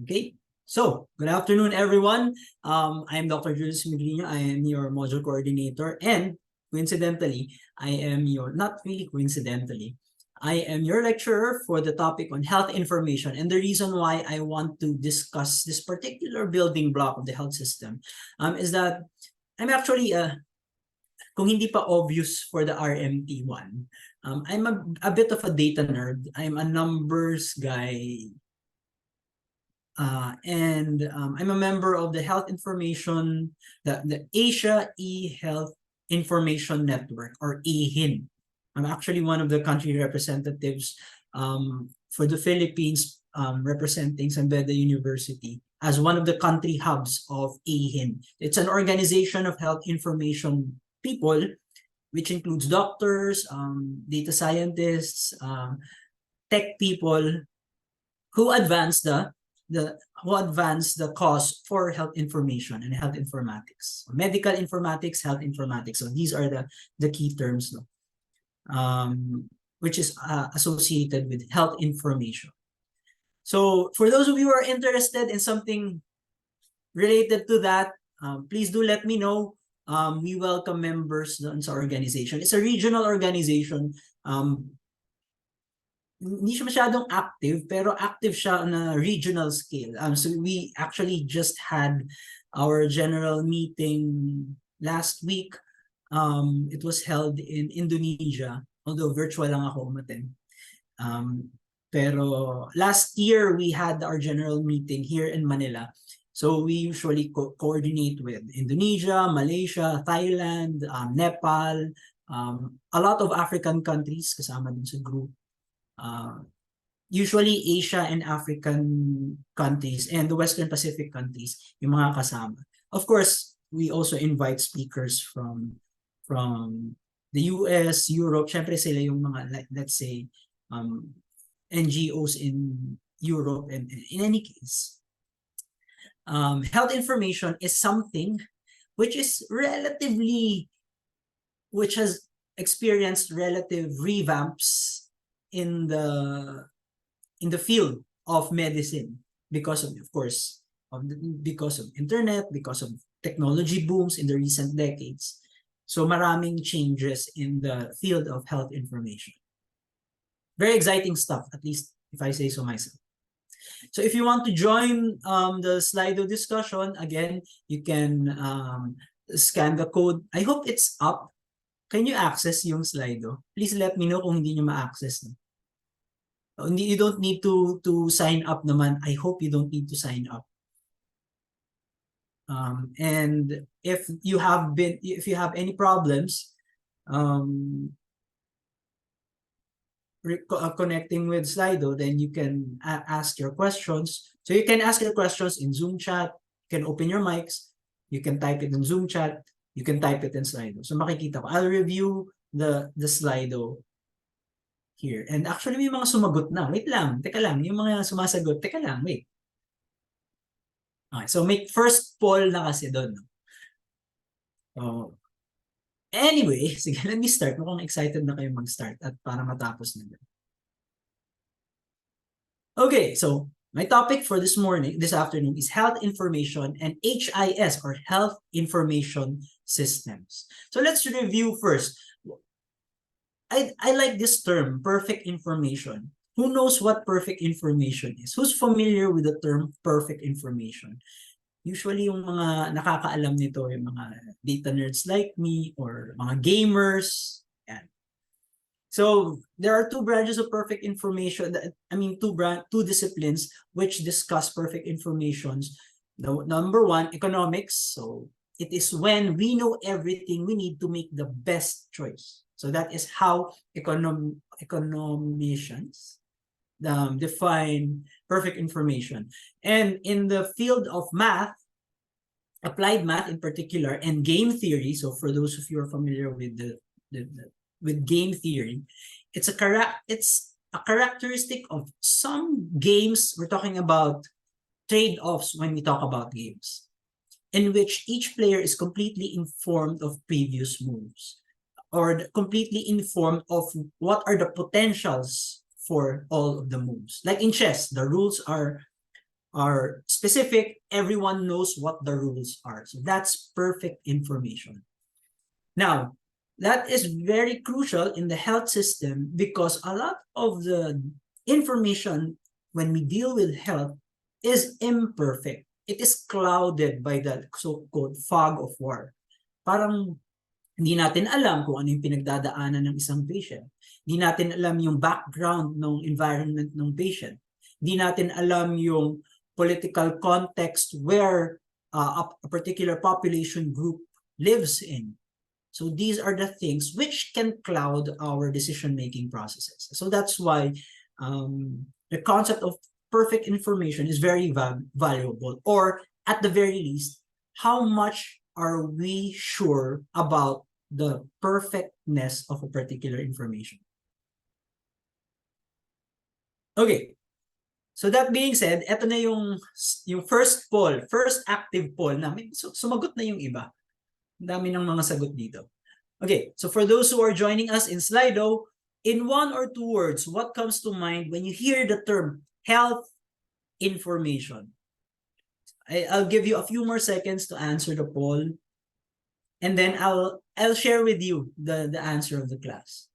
Okay, so good afternoon, everyone. I'm Dr. Julius. I am your module coordinator, and coincidentally, I am your, not really coincidentally, I am your lecturer for the topic on health information. And the reason why I want to discuss this particular building block of the health system is that I'm actually, kung hindi pa obvious for the RMT one, I'm a bit of a data nerd. I'm a numbers guy. I'm a member of the Health Information, the Asia E-Health Information Network, or AHIN. I'm actually one of the country representatives for the Philippines, representing San Beda University as one of the country hubs of AHIN. It's an organization of health information people, which includes doctors, data scientists, tech people who advance the cause for health information and health informatics. Medical informatics, health informatics. So these are the key terms, no? Which is associated with health information. So for those of you who are interested in something related to that, please do let me know. We welcome members in our organization. It's a regional organization. Hindi siya masyadong active, pero active siya on a regional scale. So we actually just had our general meeting last week. It was held in Indonesia, although virtual lang ako umattend. Pero last year, we had our general meeting here in Manila. So we usually coordinate with Indonesia, Malaysia, Thailand, Nepal, a lot of African countries kasama dun sa group. Usually Asia and African countries and the Western Pacific countries, yung mga kasama. Of course, we also invite speakers from the US, Europe. Syempre sila yung mga, let's say, NGOs in Europe. And in any case, health information is something which is which has experienced relative revamps in the field of medicine because of course, because of internet, because of technology booms in the recent decades. So maraming changes in the field of health information. Very exciting stuff, at least if I say so myself. So if you want to join the Slido discussion, again, you can scan the code. I hope it's up. Can you access yung Slido? Please let me know kung hindi nyo ma-access. No? You don't need to sign up naman. I hope you don't need to sign up. And if you have any problems connecting with Slido, then you can ask your questions. So you can ask your questions in Zoom chat. You can open your mics. You can type it in Zoom chat. You can type it in Slido. So makikita ko. I'll review the Slido here. And actually, may mga sumagot na. Wait lang. Teka lang. Yung mga sumasagot. Teka lang. Wait. Okay. So, may first poll na kasi doon. Oh. Anyway, sige, let me start. Mukhang excited na kayo mag-start at para matapos na. Okay. So, my topic for this afternoon is health information and HIS, or health information systems. So, let's review first. I like this term, perfect information. Who knows what perfect information is? Who's familiar with the term perfect information? Usually yung mga nakakaalam nito, yung mga data nerds like me or mga gamers. Yan. So there are two branches of perfect information. Two disciplines which discuss perfect informations. Number one, economics. So it is when we know everything we need to make the best choice. So that is how economicians define perfect information. And in the field of math, applied math in particular, and game theory, so for those of you who are familiar with with game theory, it's a characteristic of some games. We're talking about trade-offs when we talk about games, in which each player is completely informed of previous moves, or completely informed of what are the potentials for all of the moves. Like in chess, the rules are are specific, everyone knows what the rules are. So that's perfect information. Now, that is very crucial in the health system because a lot of the information when we deal with health is imperfect. It is clouded by the so-called fog of war. Parang hindi natin alam kung ano yung pinagdadaanan ng isang patient. Hindi natin alam yung background ng environment ng patient. Hindi natin alam yung political context where a particular population group lives in. So these are the things which can cloud our decision-making processes. So that's why the concept of perfect information is very valuable, or at the very least, how much are we sure about the perfectness of a particular information? Okay. So that being said, eto na yung first poll, first active poll namin. So, sumagot na yung iba. Ang dami ng mga sagot dito. Okay, so for those who are joining us in Slido, in 1 or 2 words, what comes to mind when you hear the term health information? I'll give you a few more seconds to answer the poll. And then I'll share with you the answer of the class.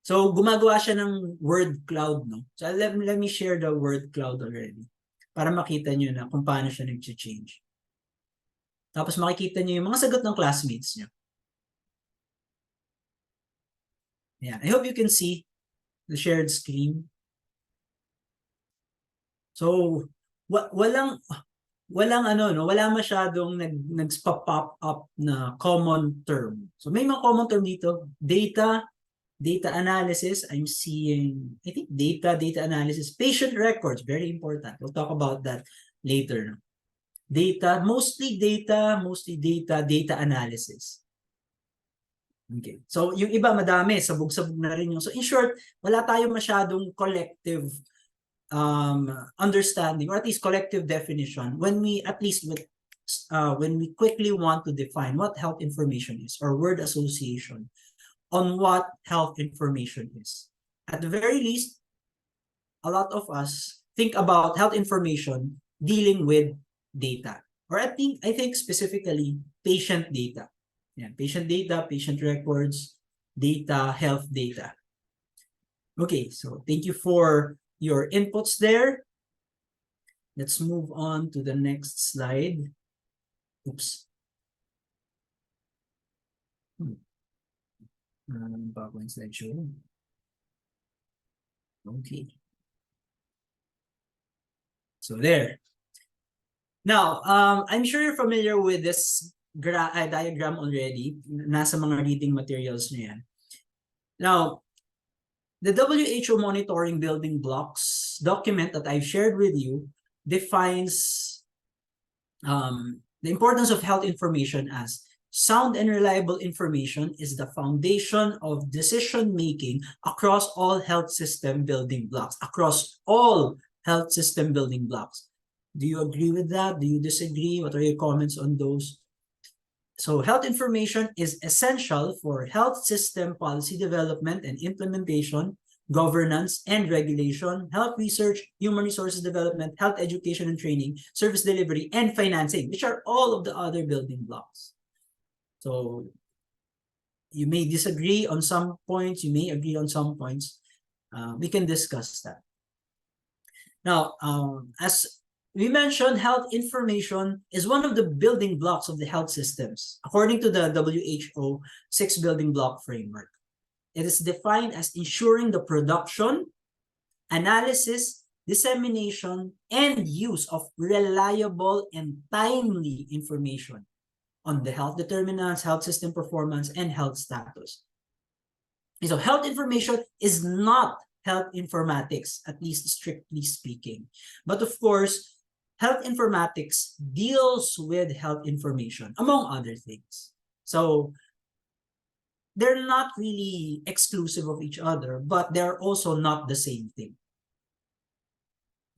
So gumagawa siya ng word cloud, no? So let me share the word cloud already para makita nyo na kung paano siya nag-change. Tapos makikita nyo yung mga sagot ng classmates nyo. Yeah, I hope you can see the shared screen. So walang ano, no, wala masyadong nag-pop up na common term. So may mga common term dito, data analysis. I'm seeing, I think data analysis, patient records, very important. We'll talk about that later. Data, mostly data analysis. Okay. So yung iba madami, sabog-sabog na rin yung. So in short, wala tayong masyadong collective understanding, or at least collective definition when we when we quickly want to define what health information is, or word association on what health information is. At the very least, a lot of us think about health information dealing with data, or I think specifically patient data. Yeah, patient data, patient records, data, health data. Okay, so thank you for your inputs there. Let's move on to the next slide. Oops. PowerPoint slideshow. Okay. So there. Now, I'm sure you're familiar with this diagram already. Nasa mga reading materials niyo yan. Now, the WHO monitoring building blocks document that I've shared with you defines the importance of health information as sound and reliable information is the foundation of decision-making across all health system building blocks, Do you agree with that? Do you disagree? What are your comments on those? So health information is essential for health system policy development and implementation, governance and regulation, health research, human resources development, health education and training, service delivery, and financing, which are all of the other building blocks. So you may disagree on some points, you may agree on some points. We can discuss that. Now, as we mentioned, health information is one of the building blocks of the health systems, according to the WHO 6 building block framework. It is defined as ensuring the production, analysis, dissemination, and use of reliable and timely information on the health determinants, health system performance, and health status. So health information is not health informatics, at least strictly speaking. But of course, health informatics deals with health information, among other things. So they're not really exclusive of each other, but they're also not the same thing.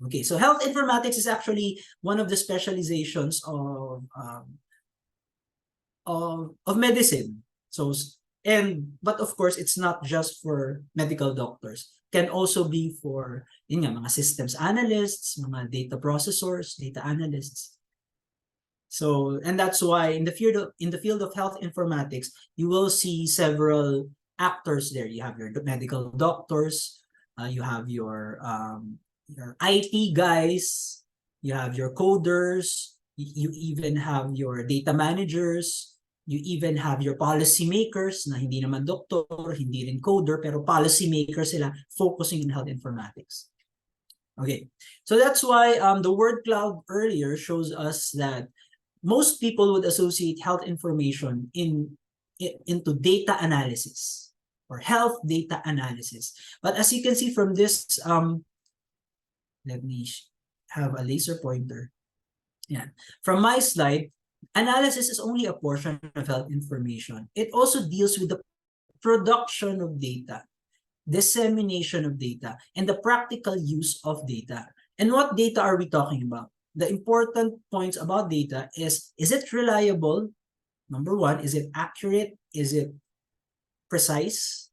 Okay, so health informatics is actually one of the specializations of medicine. So, but of course, it's not just for medical doctors. can also be for yun nga, mga systems analysts, mga data processors, data analysts. So, and that's why in the field of health informatics, you will see several actors there. You have your medical doctors, you have your IT guys, you have your coders, you even have your data managers, you even have your policy makers na hindi naman doktor, hindi rin coder, pero policy makers sila focusing in health informatics. Okay, so that's why the word cloud earlier shows us that most people would associate health information into data analysis or health data analysis. But as you can see from this, let me have a laser pointer. Yeah. From my slide, analysis is only a portion of health information. It also deals with the production of data, dissemination of data, and the practical use of data. And what data are we talking about? The important points about data is it reliable? Number one, is it accurate? Is it precise?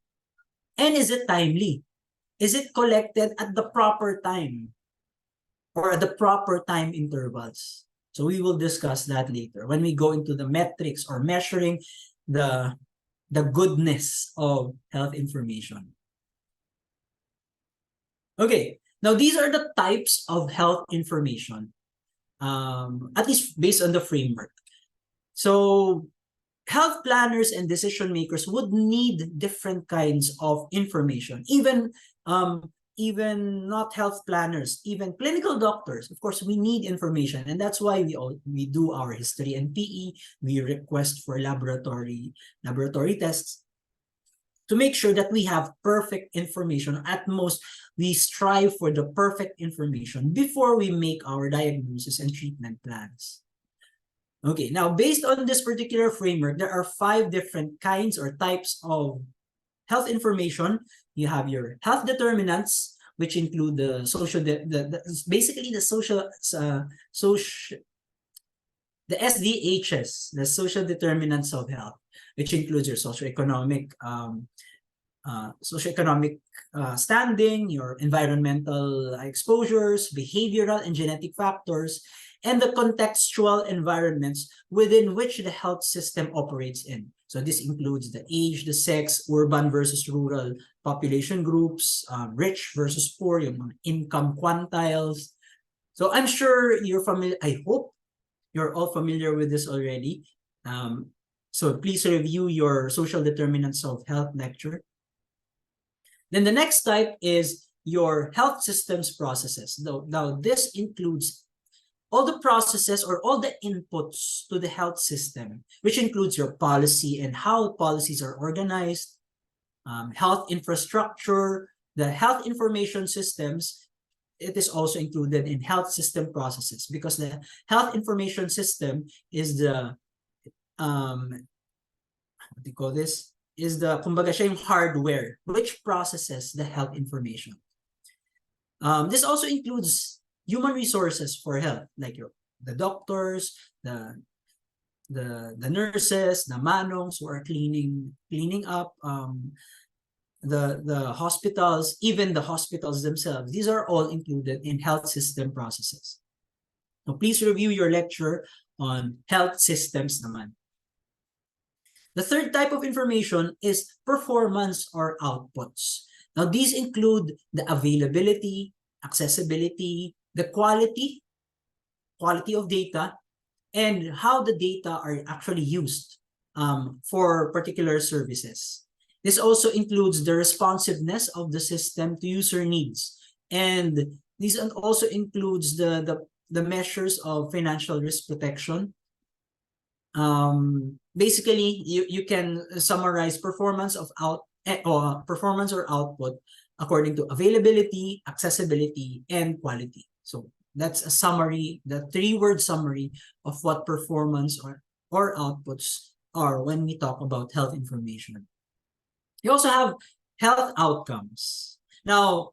And is it timely? Is it collected at the proper time or at the proper time intervals? So we will discuss that later when we go into the metrics or measuring the goodness of health information. Okay, now these are the types of health information. At least based on the framework. So health planners and decision makers would need different kinds of information. Even not health planners, even clinical doctors. Of course, we need information, and that's why we do our history and PE. We request for laboratory tests to make sure that we have perfect information. At most, we strive for the perfect information before we make our diagnosis and treatment plans. Okay, now based on this particular framework, there are 5 different kinds or types of health information. You have your health determinants, which include the social, basically the social, the SDHs, the social determinants of health, which includes your socioeconomic standing, your environmental exposures, behavioral and genetic factors, and the contextual environments within which the health system operates in. So this includes the age, the sex, urban versus rural population groups, rich versus poor, yung mga income quantiles. So I'm sure you're familiar, I hope you're all familiar with this already. So please review your social determinants of health lecture. Then the next type is your health systems processes. Now this includes all the processes or all the inputs to the health system, which includes your policy and how policies are organized, health infrastructure, the health information systems. It is also included in health system processes because the health information system is the what do you call this? Is the kumbaga siya yung hardware which processes the health information. This also includes human resources for health, like the doctors, the nurses, the manongs who are cleaning up, the hospitals, even the hospitals themselves. These are all included in health system processes. So please review your lecture on health systems naman. The third type of information is performance or outputs. Now, these include the availability, accessibility, the quality of data, and how the data are actually used for particular services. This also includes the responsiveness of the system to user needs. And this also includes the measures of financial risk protection. Basically, you can summarize performance or output according to availability, accessibility, and quality. So that's a summary, the 3-word summary of what performance or outputs are when we talk about health information. You also have health outcomes. Now,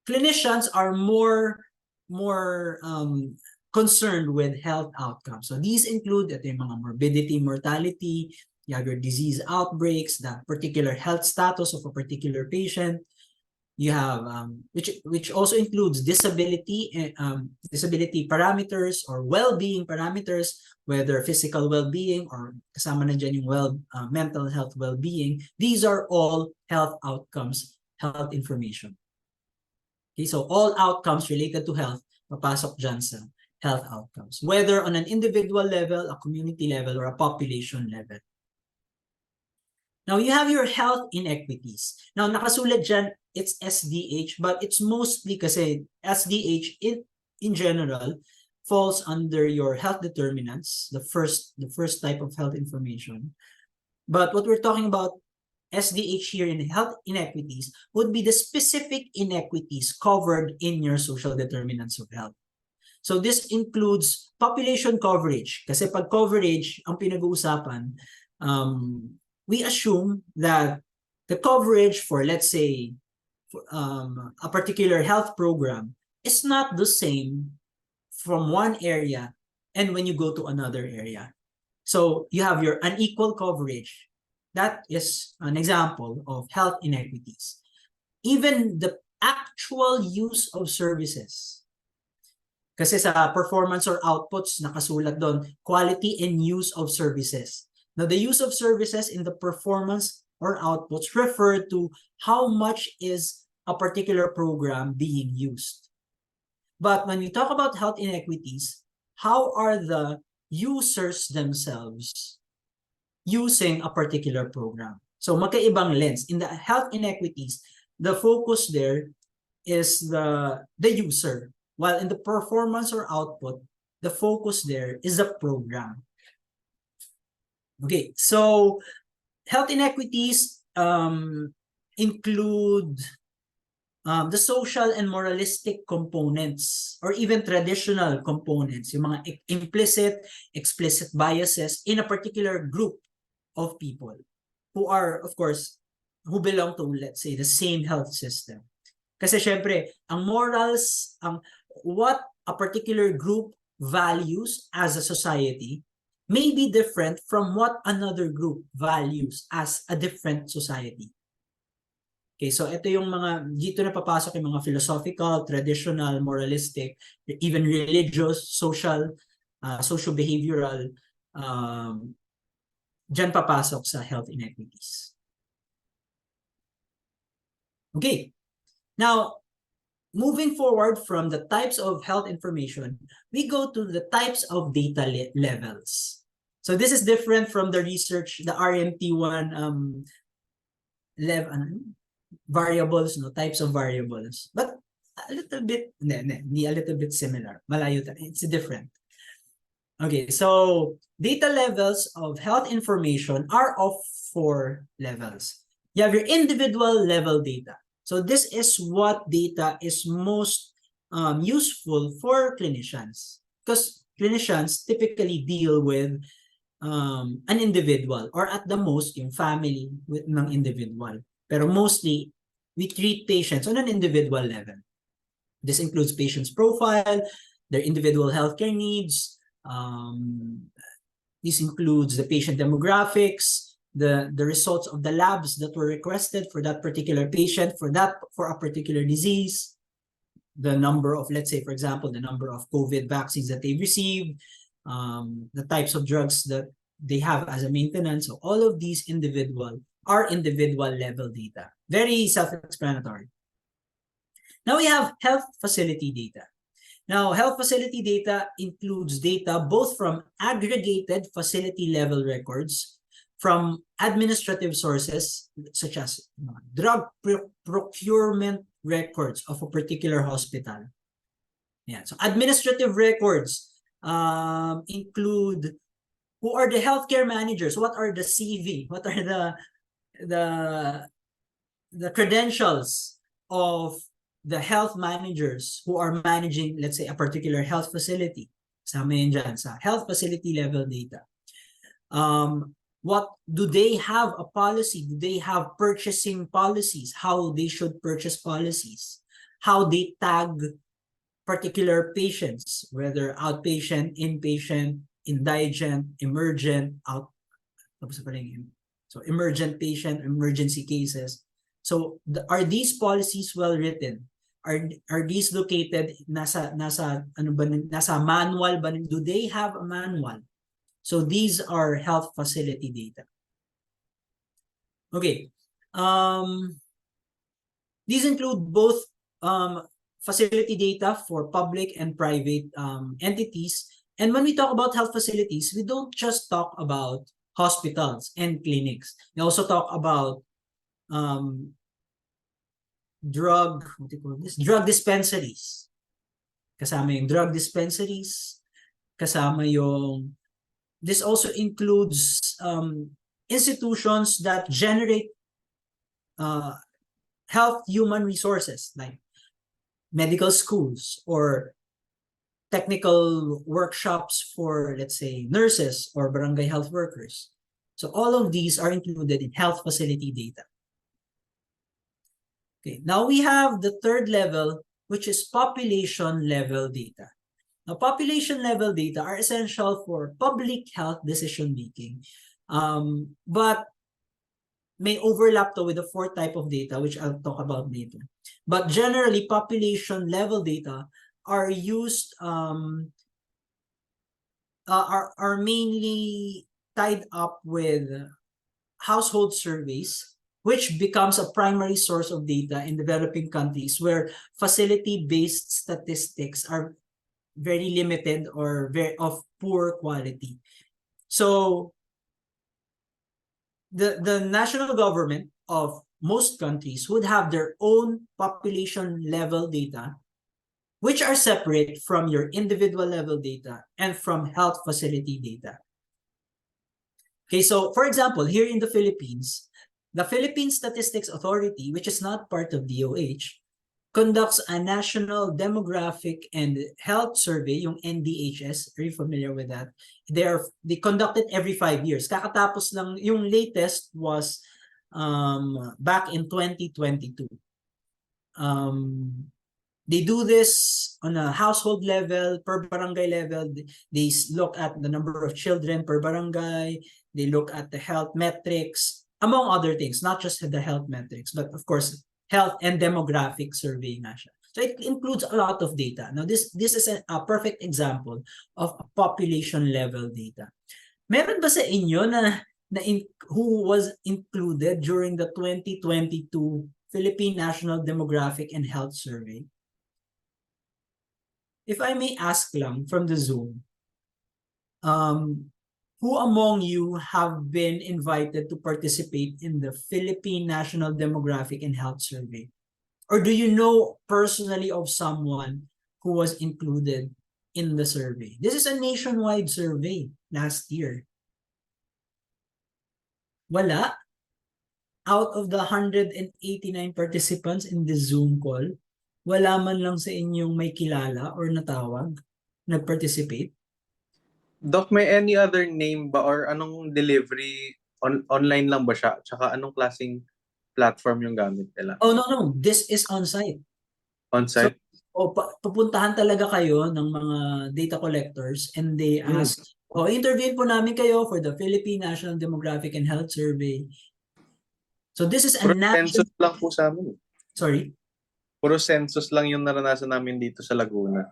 clinicians are more concerned with health outcomes. So these include yung mga morbidity, mortality, you have your disease outbreaks, the particular health status of a particular patient, You have which also includes disability parameters or well-being parameters, whether physical well-being or kasama na dyan yung mental health well-being. These are all health outcomes, health information. Okay, so all outcomes related to health papasok dyan sa health outcomes, whether on an individual level, a community level, or a population level. Now, you have your health inequities. Now, nakasulat dyan, it's SDH, but it's mostly kasi SDH in general falls under your health determinants, the first type of health information. But what we're talking about, SDH here in health inequities, would be the specific inequities covered in your social determinants of health. So this includes population coverage. Kasi pag coverage, ang pinag-uusapan, we assume that the coverage for, let's say, a particular health program is not the same from one area and when you go to another area. So you have your unequal coverage. That is an example of health inequities. Even the actual use of services. Kasi sa performance or outputs, nakasulat doon, quality and use of services. Now, the use of services in the performance or outputs refer to how much is a particular program being used. But when we talk about health inequities, how are the users themselves using a particular program? So, magkaibang lens. In the health inequities, the focus there is the user, while in the performance or output, the focus there is the program. Okay, so health inequities include the social and moralistic components or even traditional components, yung mga implicit, explicit biases in a particular group of people who are, of course, who belong to, let's say, the same health system. Kasi syempre, ang morals, what a particular group values as a society may be different from what another group values as a different society. Okay, so ito yung mga, dito na papasok yung mga philosophical, traditional, moralistic, even religious, social, socio-behavioral, dyan papasok sa health inequities. Okay, now, moving forward from the types of health information, we go to the types of data levels. So this is different from the research, the RMT1 variables, no, types of variables. But a little bit, a little bit similar. Malayo tayo. It's different. Okay, so data levels of health information are of 4 levels. You have your individual level data. So this is what data is most useful for clinicians, because clinicians typically deal with an individual or at the most yung family ng individual. Pero mostly, we treat patients on an individual level. This includes patient's profile, their individual healthcare needs. This includes the patient demographics, the results of the labs that were requested for that particular patient, for a particular disease, the number of, let's say, for example, the number of COVID vaccines that they received, the types of drugs that they have as a maintenance. So all of these are individual level data. Very self-explanatory. Now we have health facility data. Now, health facility data includes data both from aggregated facility level records, from administrative sources such as drug procurement records of a particular hospital. Yeah, so administrative records include who are the healthcare managers, what are the CV, what are the credentials of the health managers who are managing, let's say, a particular health facility. Sama yun dyan sa health facility level data. What do they have a policy? Do they have purchasing policies? How they should purchase policies? How they tag particular patients, whether outpatient, inpatient, indigent, emergent, so emergent patient, emergency cases. So are these policies well written? Are these located nasa manual ba? Do they have a manual? So these are health facility data. Okay. These include both facility data for public and private entities. And when we talk about health facilities, we don't just talk about hospitals and clinics. We also talk about drug dispensaries. Kasama yung drug dispensaries, kasama yung, this also includes institutions that generate health human resources like medical schools or technical workshops for, let's say, nurses or barangay health workers. So all of these are included in health facility data. Okay, now we have the third level, which is population level data. Now, population level data are essential for public health decision making, but may overlap to with the fourth type of data, which I'll talk about later. But generally, population level data are used, are mainly tied up with household surveys, which becomes a primary source of data in developing countries where facility-based statistics are very limited or very of poor quality. So the national government of most countries would have their own population level data, which are separate from your individual level data and from health facility data. Okay, so for example, here in the Philippines, the Philippine Statistics Authority, which is not part of DOH, conducts a national demographic and health survey, yung NDHS. Are you familiar with that? They conduct it every 5 years. Kakatapos lang, yung latest was back in 2022. They do this on a household level, per barangay level. They look at the number of children per barangay. They look at the health metrics, among other things, not just the health metrics, but of course, health and demographic survey na siya. So it includes a lot of data. Now, this is a perfect example of population level data. Meron ba sa inyo who was included during the 2022 Philippine National Demographic and Health Survey? If I may ask lang from the Zoom, who among you have been invited to participate in the Philippine National Demographic and Health Survey? Or do you know personally of someone who was included in the survey? This is a nationwide survey last year. Wala. Out of the 189 participants in the Zoom call, wala man lang sa inyong may kilala or natawag, nag-participate? Doc, may any other name ba or anong delivery? Online lang ba siya? Tsaka anong klaseng platform yung gamit nila? Oh, no. This is on-site. On-site? So, pupuntahan talaga kayo ng mga data collectors and they ask, interviewin po namin kayo for the Philippine National Demographic and Health Survey. So this is a census lang po sa amin. Sorry? Puro census lang yung naranasan namin dito sa Laguna.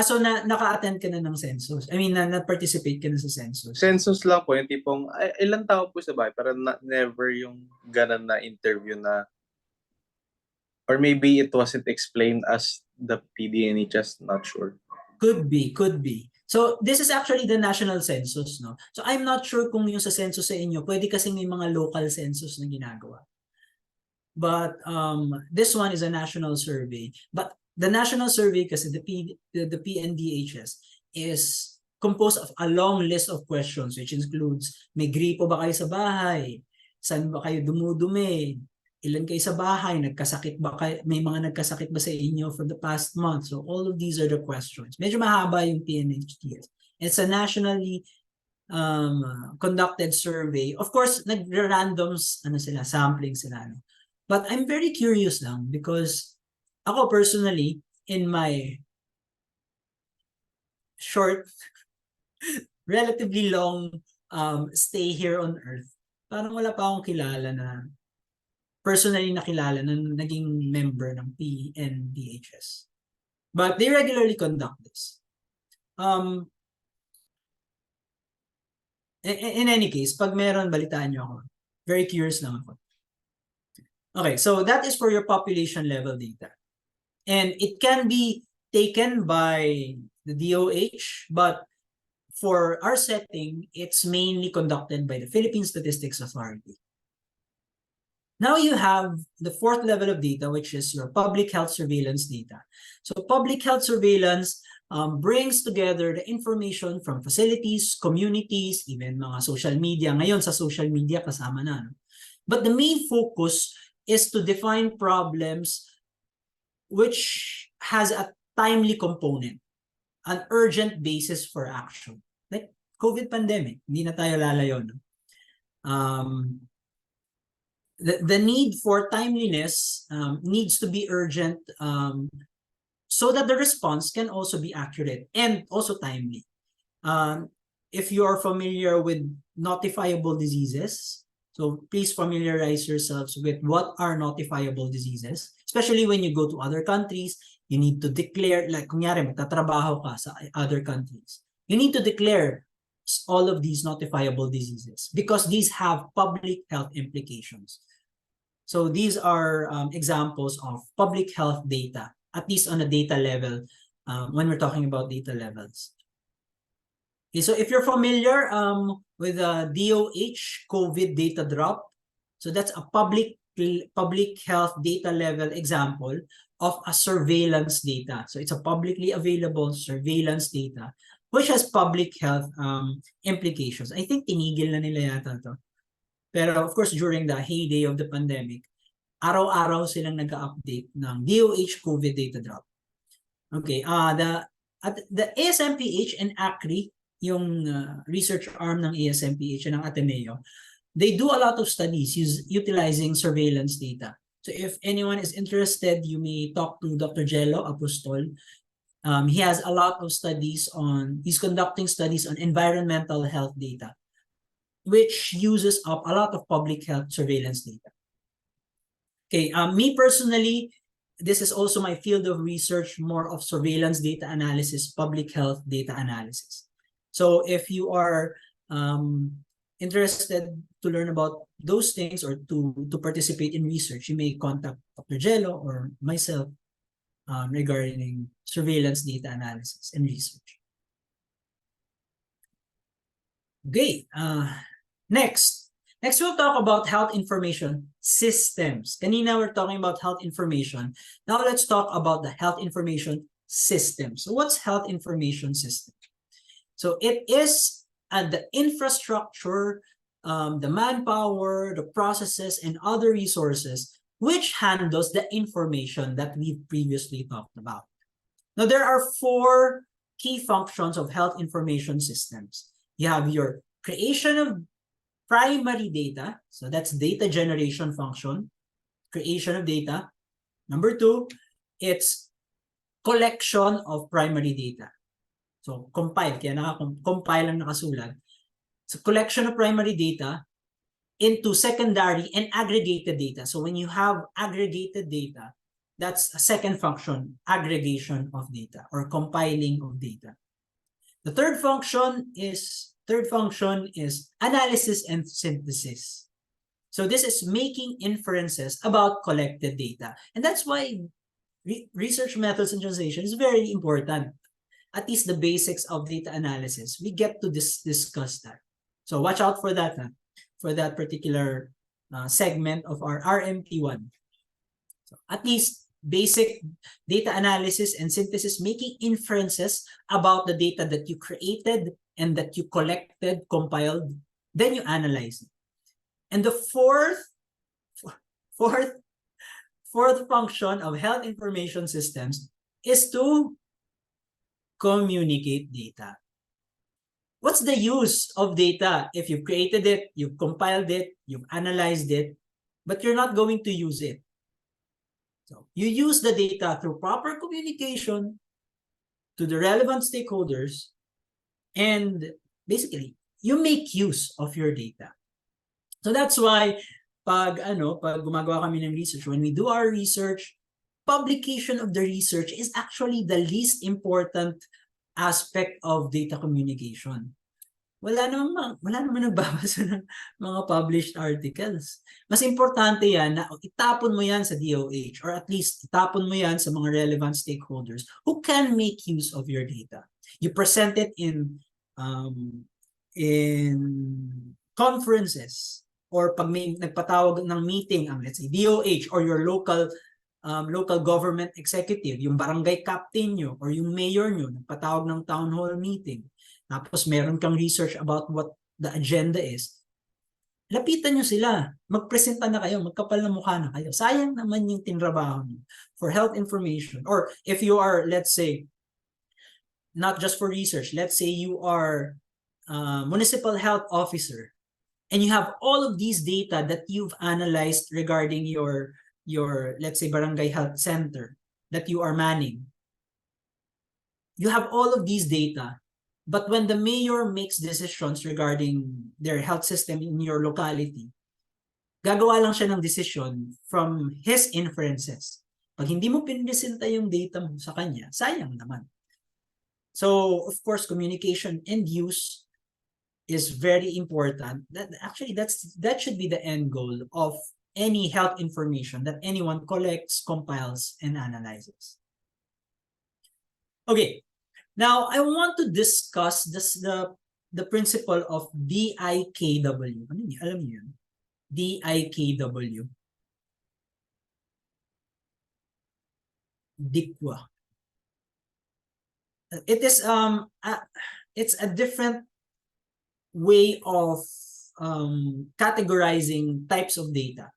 So naka-attend ka na ng census? I mean, na-participate ka na sa census? Census lang po, yung tipong, ilang tao po sa bahay, pero never yung ganun na interview na, or maybe it wasn't explained as the PDNHS, not sure. Could be. So this is actually the national census, no? So I'm not sure kung yung sa census sa inyo, pwede kasi may mga local census na ginagawa. But this one is a national survey. But the national survey kasi the PNDHS is composed of a long list of questions which includes, may gripo ba kayo sa bahay? Saan ba kayo dumudumi? Ilan kayo sa bahay? Nagkasakit ba kayo? May mga nagkasakit ba sa inyo for the past month? So all of these are the questions. Medyo mahaba yung PNHTS. It's a nationally conducted survey. Of course, nag-randoms, sampling sila. But I'm very curious lang because ako personally, in my short, relatively long stay here on Earth, parang wala pa akong kilala na personally nakilala na naging member ng PNDHS. But they regularly conduct this. In any case, pag meron, balitaan nyo ako. Very curious lang ako. Okay, so that is for your population level data. And it can be taken by the DOH, but for our setting, it's mainly conducted by the Philippine Statistics Authority. Now you have the fourth level of data, which is your public health surveillance data. So public health surveillance brings together the information from facilities, communities, even mga social media. Ngayon sa social media kasama na. No? But the main focus is to define problems which has a timely component, an urgent basis for action. Like COVID pandemic, hindi na tayo lalayo. No? The need for timeliness needs to be urgent so that the response can also be accurate and also timely. If you are familiar with notifiable diseases, so please familiarize yourselves with what are notifiable diseases, especially when you go to other countries. You need to declare, like kunyari magtatrabaho ka sa other countries. You need to declare all of these notifiable diseases because these have public health implications. So these are examples of public health data, at least on a data level, when we're talking about data levels. Okay, so if you're familiar with the DOH COVID data drop, so that's a public health data level example of a surveillance data. So it's a publicly available surveillance data which has public health implications. I think tinigil na nila yata to. Pero of course, during the heyday of the pandemic, araw-araw silang nag-update ng DOH COVID data drop. Okay, the ASMPH and ACRI, yung research arm ng ASMPH and ng Ateneo, they do a lot of studies utilizing surveillance data. So if anyone is interested, you may talk to Dr. Jello Apostol. He has a lot of studies he's conducting studies on environmental health data, which uses up a lot of public health surveillance data. Okay, me personally, this is also my field of research, more of surveillance data analysis, public health data analysis. So if you are interested to learn about those things or to participate in research, you may contact Dr. Jello or myself regarding surveillance data analysis and research. Okay, next we'll talk about health information systems. Kanina we're talking about health information. Now let's talk about the health information system. So what's health information system? So it is the infrastructure, the manpower, the processes, and other resources which handles the information that we've previously talked about. Now there are 4 key functions of health information systems. You have your creation of primary data. So that's data generation function, creation of data. Number 2, it's collection of primary data. So compile, kaya compile ang nakasulat. So collection of primary data into secondary and aggregated data. So when you have aggregated data, that's a second function, aggregation of data or compiling of data. The third function is analysis and synthesis. So this is making inferences about collected data. And that's why research methods and translation is very important. At least the basics of data analysis. We get to discuss that. So watch out for that, for that particular segment of our RMP1. So at least basic data analysis and synthesis, making inferences about the data that you created and that you collected, compiled, then you analyze it. And the fourth function of health information systems is to communicate data. What's the use of data if you've created it, you've compiled it, you've analyzed it, but you're not going to use it? So you use the data through proper communication to the relevant stakeholders, and basically you make use of your data. So that's why pag gumagawa kami ng research, when we do our research, publication of the research is actually the least important aspect of data communication. Wala naman nagbabasa ng mga published articles. Mas importante yan na itapon mo yan sa DOH, or at least itapon mo yan sa mga relevant stakeholders who can make use of your data. You present it in conferences, or pag may nagpatawag ng meeting ang, let's say, DOH or your local government executive, yung barangay captain nyo or yung mayor nyo, nagpatawag ng town hall meeting, tapos meron kang research about what the agenda is, lapitan nyo sila, magpresenta na kayo, magkapal na mukha na kayo. Sayang naman yung tinrabaho nyo for health information. Or if you are, let's say, not just for research, let's say you are municipal health officer, and you have all of these data that you've analyzed regarding your let's say barangay health center that you are manning. You have all of these data, but when the mayor makes decisions regarding their health system in your locality, gagawa lang siya ng decision from his inferences. Pag hindi mo pinresenta yung data mo sa kanya, sayang naman. So, of course, communication and use is very important. That should be the end goal of any health information that anyone collects, compiles, and analyzes. Okay, now I want to discuss the principle of DIKW. Ano niyo? Alam niyo yun? DIKW. DIKWA. It is it's a different way of categorizing types of data.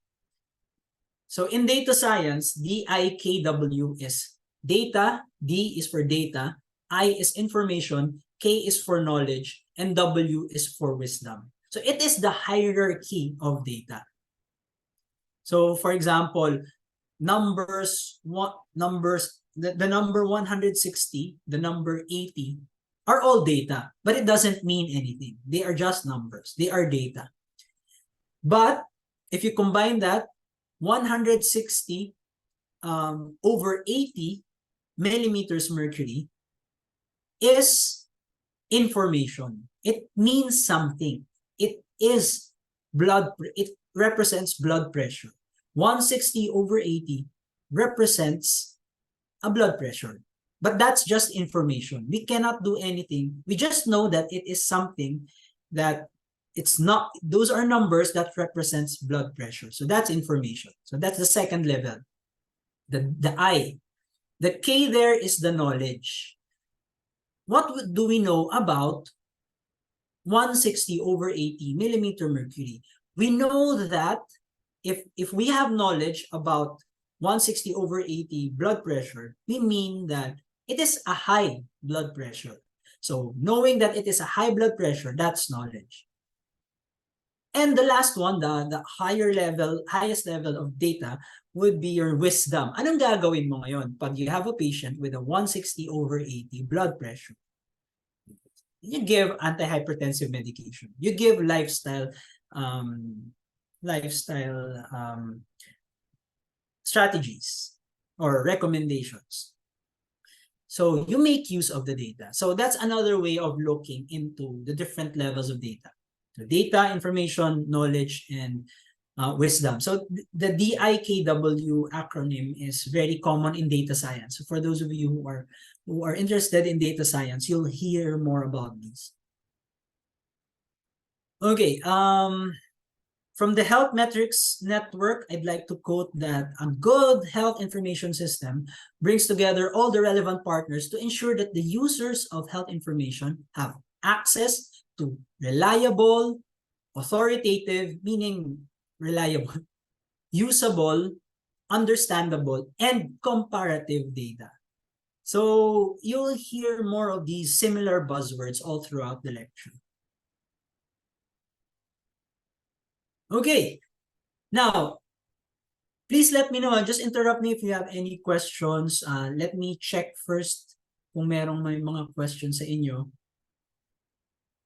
So in data science, DIKW is data, D is for data, I is information, K is for knowledge, and W is for wisdom. So it is the hierarchy of data. So for example, the number 160, the number 80 are all data, but it doesn't mean anything. They are just numbers. They are data. But if you combine that, 160 over 80 millimeters mercury is information. It means something. It is it represents blood pressure. 160 over 80 represents a blood pressure. But that's just information. We cannot do anything. We just know that it is something that it's not, those are numbers that represents blood pressure. So that's information. So that's the second level. The I. The K there is the knowledge. What do we know about 160 over 80 millimeter mercury? We know that if we have knowledge about 160 over 80 blood pressure, we mean that it is a high blood pressure. So knowing that it is a high blood pressure, that's knowledge. And the last one, the highest level of data would be your wisdom. Anong gagawin mo ngayon pag you have a patient with a 160 over 80 blood pressure? You give antihypertensive medication. You give lifestyle strategies or recommendations. So you make use of the data. So that's another way of looking into the different levels of data. So data, information, knowledge, and wisdom. So the DIKW acronym is very common in data science. So for those of you who are interested in data science, you'll hear more about these. Okay, from the Health Metrics Network, I'd like to quote that a good health information system brings together all the relevant partners to ensure that the users of health information have access to reliable, authoritative, meaning reliable, usable, understandable, and comparative data. So you'll hear more of these similar buzzwords all throughout the lecture. Okay, now, please let me know. Just interrupt me if you have any questions. Let me check first kung merong may mga questions sa inyo.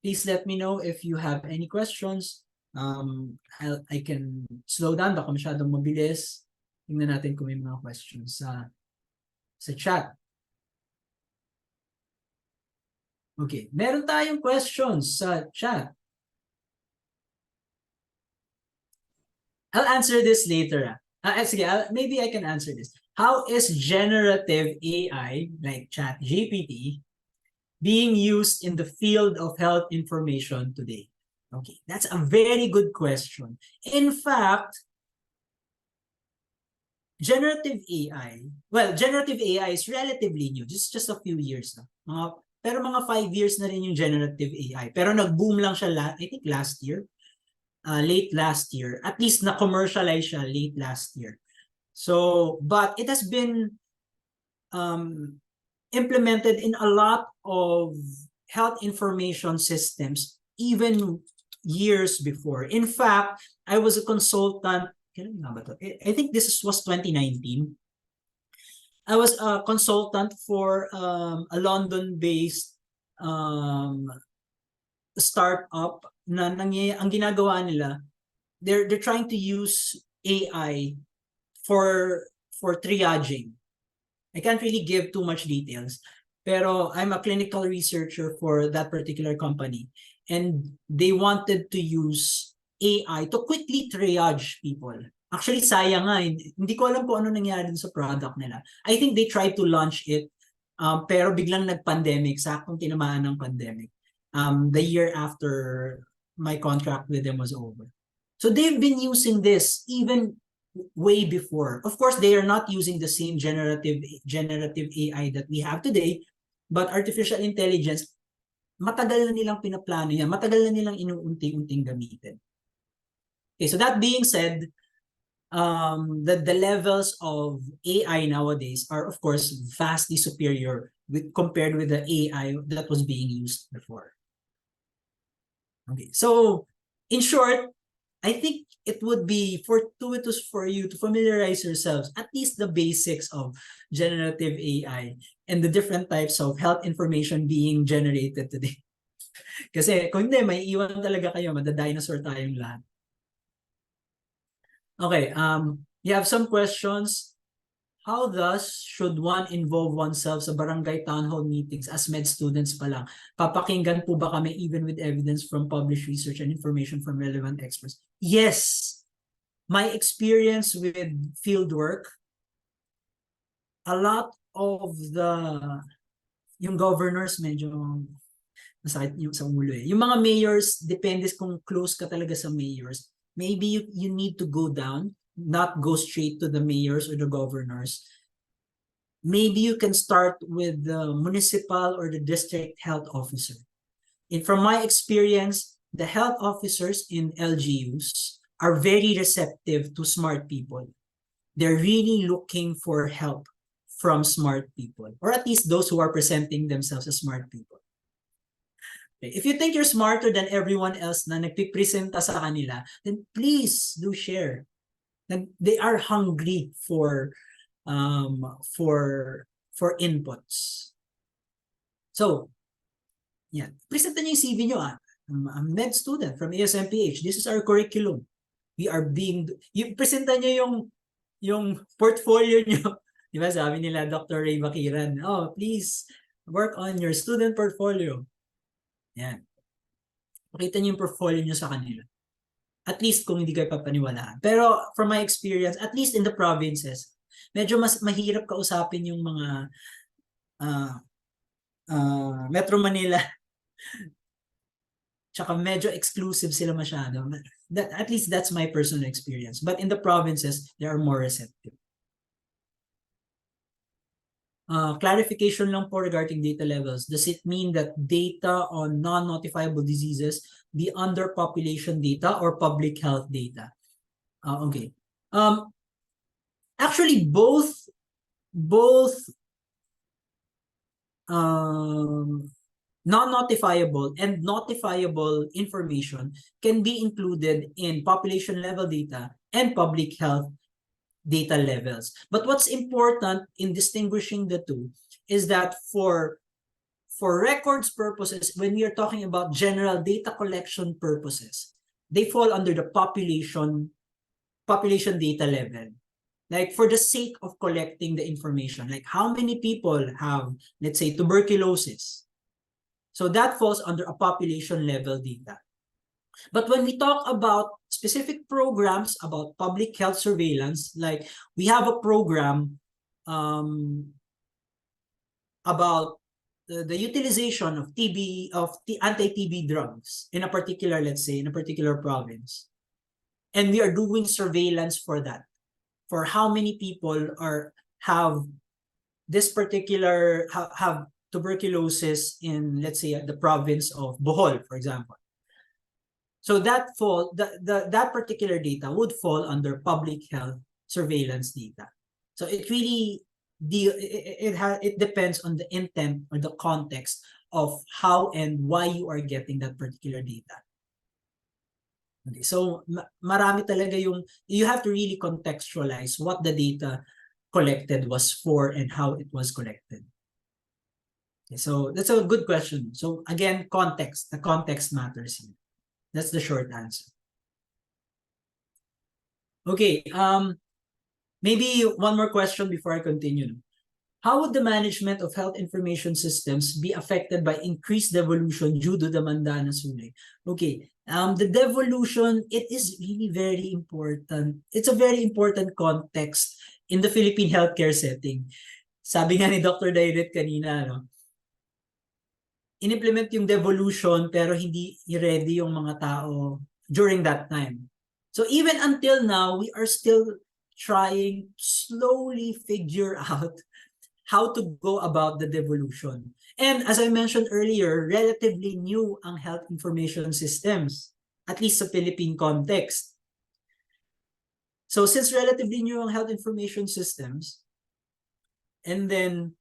Please let me know if you have any questions. I can slow down, baka masyadong mabilis. Tingnan natin kung may mga questions sa chat. Okay, meron tayong questions sa chat. I'll answer this later. Sige, maybe I can answer this. How is generative AI, like ChatGPT, being used in the field of health information today? Okay, that's a very good question. In fact, generative AI is relatively new. Just a few years na. Pero mga 5 years na rin yung generative AI. Pero nag-boom lang siya, I think last year. Late last year. At least na-commercialize siya late last year. So, but it has been implemented in a lot of health information systems even years before. In fact, I was a consultant. I think this was 2019. I was a consultant for a London-based startup na ang ginagawa nila, they're trying to use AI for triaging. I can't really give too much details, pero I'm a clinical researcher for that particular company, and they wanted to use AI to quickly triage people. Actually, sayang nga, hindi ko alam kung ano nangyari dun sa product nila. I think they tried to launch it, pero biglang nag-pandemic, saktong tinamaan ng pandemic. The year after my contract with them was over. So they've been using this even way before. Of course, they are not using the same generative AI that we have today, but artificial intelligence, matagal na nilang pinaplano yan, matagal na nilang inuunti-unting gamitin. Okay, so that being said, the levels of AI nowadays are, of course, vastly superior compared with the AI that was being used before. Okay, so in short, I think it would be fortuitous for you to familiarize yourselves at least the basics of generative AI and the different types of health information being generated today. Kasi kung hindi, may iwan talaga kayo, madadinosaur tayong lahat. Okay, you have some questions. How thus should one involve oneself sa barangay town hall meetings as med students pa lang? Papakinggan po ba kami even with evidence from published research and information from relevant experts? Yes. My experience with field work, a lot of yung governors medyo masakit yung sa ulo eh. Yung mga mayors, depende kung close ka talaga sa mayors. Maybe you need to go down, not go straight to the mayors or the governors. Maybe you can start with the municipal or the district health officer. And from my experience, the health officers in LGUs are very receptive to smart people. They're really looking for help from smart people, or at least those who are presenting themselves as smart people. If you think you're smarter than everyone else na nagpipresenta sa kanila, then please do share. They are hungry for inputs. So, yeah, presenta niyo yung CV niyo. I'm a med student from ASMPH. This is our curriculum. We are being, presenta niyo yung portfolio niyo. Di ba sabi nila Dr. Ray Bakiran, oh, please work on your student portfolio. Yan. Pakita niyo yung portfolio niyo sa kanila. At least kung hindi kayo papaniwalaan. Pero from my experience, at least in the provinces, medyo mas mahirap kausapin yung mga Metro Manila. Tsaka medyo exclusive sila masyado. At least that's my personal experience. But in the provinces, they are more receptive. Clarification lang po regarding data levels. Does it mean that data on non-notifiable diseases be under population data or public health data? Okay. Actually, both non-notifiable and notifiable information can be included in population level data and public health data levels. But what's important in distinguishing the two is that for records purposes, when we are talking about general data collection purposes, they fall under the population data level. Like for the sake of collecting the information, like how many people have, let's say, tuberculosis. So that falls under a population level data. But when we talk about specific programs about public health surveillance, like we have a program about the utilization of anti-TB drugs in a particular, let's say, in a particular province. And we are doing surveillance for that, for how many people have this particular, have tuberculosis in, let's say, the province of Bohol, for example. So that particular data would fall under public health surveillance data. So it really it depends on the intent or the context of how and why you are getting that particular data. Okay, so marami talaga you have to really contextualize what the data collected was for and how it was collected. Okay, so that's a good question. So again, context, the context matters here. That's the short answer. Okay, maybe one more question before I continue. How would the management of health information systems be affected by increased devolution due to the Mandana Sule? Okay, the devolution, it is really very important. It's a very important context in the Philippine healthcare setting. Sabi nga ni Dr. Dairet kanina, no? In-implement yung devolution pero hindi ready yung mga tao during that time. So even until now, we are still trying to slowly figure out how to go about the devolution. And as I mentioned earlier, relatively new ang health information systems, at least sa Philippine context. So since relatively new ang health information systems, and then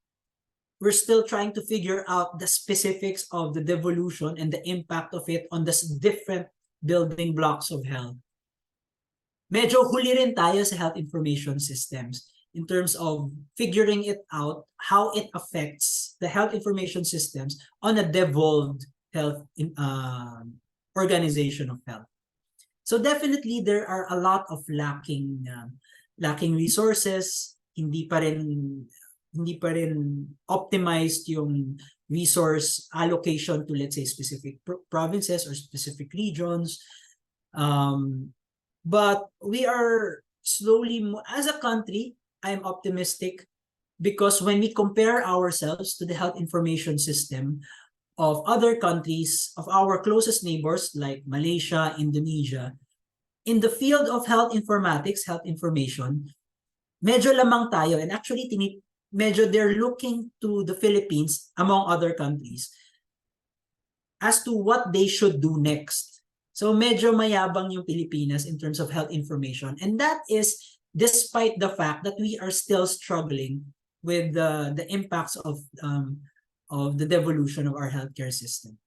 we're still trying to figure out the specifics of the devolution and the impact of it on the different building blocks of health. Medyo huli rin tayo sa health information systems in terms of figuring it out, how it affects the health information systems on a devolved health organization of health. So definitely there are a lot of lacking resources, hindi pa rin optimized yung resource allocation to, let's say, specific provinces or specific regions. But we are slowly, as a country, I'm optimistic because when we compare ourselves to the health information system of other countries, of our closest neighbors like Malaysia, Indonesia, in the field of health informatics, health information, medyo lamang tayo. And actually, medyo they're looking to the Philippines, among other countries, as to what they should do next. So medyo mayabang yung Pilipinas in terms of health information. And that is despite the fact that we are still struggling with the impacts of the devolution of our healthcare system.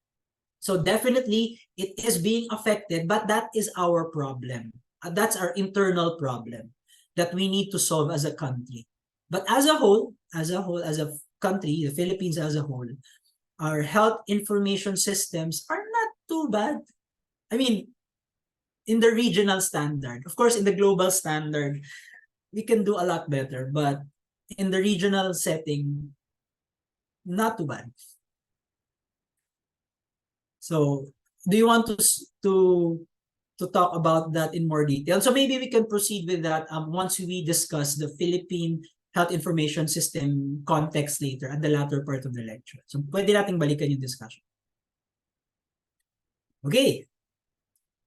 So definitely it is being affected, but that is our problem. That's our internal problem that we need to solve as a country. But as a whole, as a country, the Philippines as a whole, our health information systems are not too bad. I mean, in the regional standard, of course, in the global standard, we can do a lot better, but in the regional setting, not too bad. So, do you want to talk about that in more detail? So maybe we can proceed with that once we discuss the Philippine health information system context later at the latter part of the lecture. So pwede nating balikan yung discussion. Okay.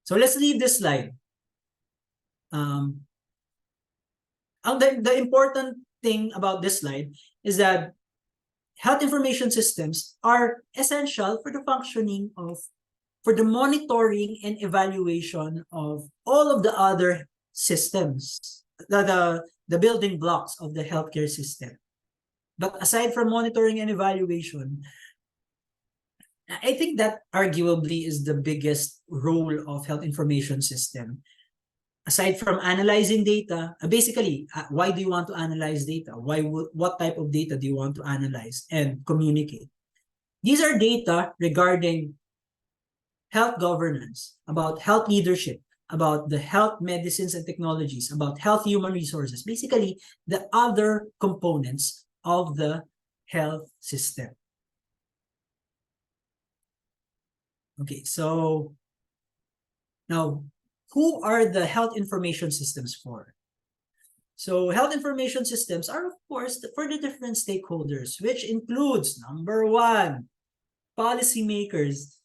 So let's leave this slide. The important thing about this slide is that health information systems are essential for the functioning of, for the monitoring and evaluation of all of the other systems, the building blocks of the healthcare system. But aside from monitoring and evaluation, I think that arguably is the biggest role of health information system. Aside from analyzing data, basically, why do you want to analyze data? What type of data do you want to analyze and communicate? These are data regarding health governance, about health leadership, about the health medicines and technologies, about health human resources, basically the other components of the health system. Okay, so now, who are the health information systems for? So health information systems are, of course, for the different stakeholders, which includes, number one, policymakers.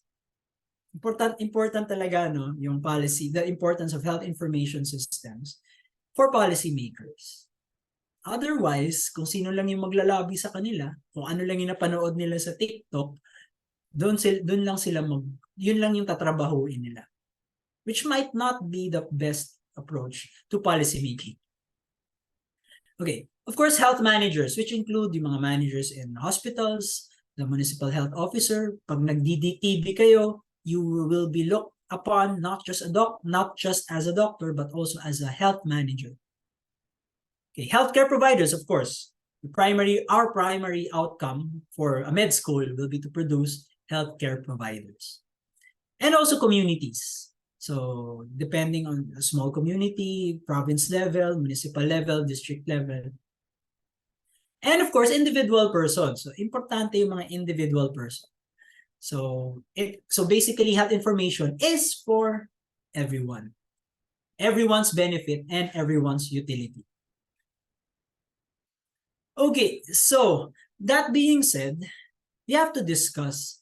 Important talaga, no, yung policy, the importance of health information systems for policymakers. Otherwise, kung sino lang yung maglalabi sa kanila, kung ano lang yung napanood nila sa TikTok, doon lang sila yun lang yung tatrabahuin nila. Which might not be the best approach to policy making. Okay, of course, health managers, which include yung mga managers in hospitals, the municipal health officer. Pag nag-DDTB kayo, you will be looked upon not just as a doctor, but also as a health manager. Okay, healthcare providers, of course. Our primary outcome for a med school will be to produce healthcare providers. And also communities. So depending on a small community, province level, municipal level, district level. And of course, individual persons. So importante yung mga individual person. So basically health information is for everyone. Everyone's benefit and everyone's utility. Okay, so that being said, we have to discuss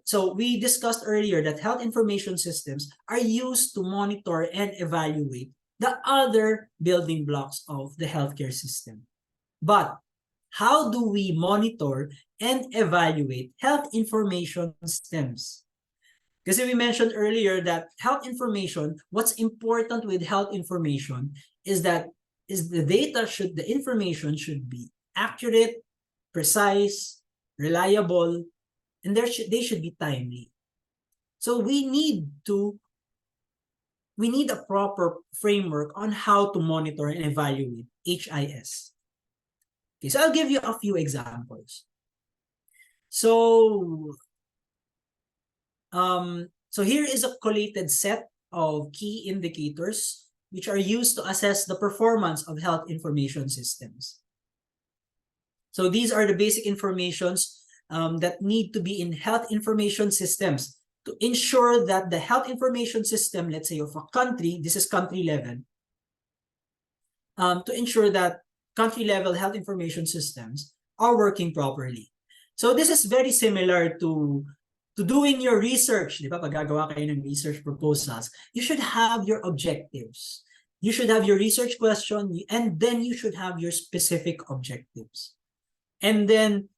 so we discussed earlier that health information systems are used to monitor and evaluate the other building blocks of the healthcare system. But how do we monitor and evaluate health information systems? Because we mentioned earlier that health information, what's important with health information is the information should be accurate, precise, reliable, and they should be timely. So we need a proper framework on how to monitor and evaluate HIS. Okay, so I'll give you a few examples. So here is a collated set of key indicators which are used to assess the performance of health information systems. So these are the basic informations that need to be in health information systems to ensure that the health information system, let's say of a country, this is country level, to ensure that country level health information systems are working properly. So this is very similar to doing your research. Di ba? Pag gagawa kayo ng research proposals, you should have your objectives. You should have your research question, and then you should have your specific objectives. And then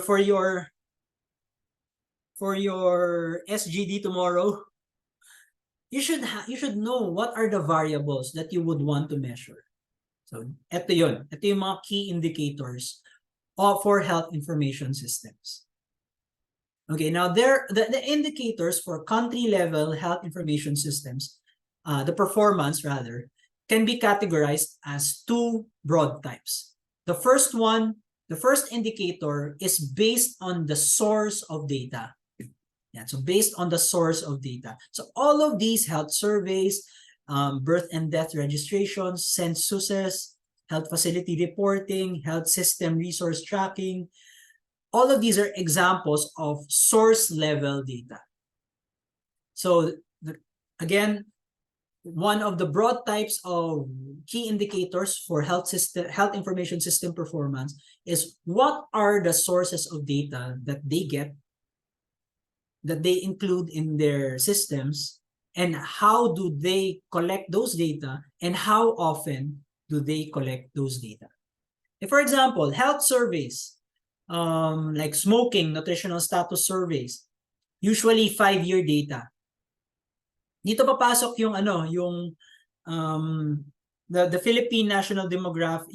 for your SGD tomorrow, you should know what are the variables that you would want to measure. So ito yun. Ito yung mga key indicators for health information systems. Okay, now the indicators for country level health information systems, the performance rather, can be categorized as two broad types. The first indicator is based on the source of data. Yeah, so based on the source of data. So all of these health surveys, birth and death registrations, censuses, health facility reporting, health system resource tracking, all of these are examples of source level data. So again, one of the broad types of key indicators for health information system performance is what are the sources of data that they get, that they include in their systems, and how do they collect those data, and how often do they collect those data. If, for example, health surveys, like smoking, nutritional status surveys, usually 5-year data. Dito papasok yung the Philippine National Demographic,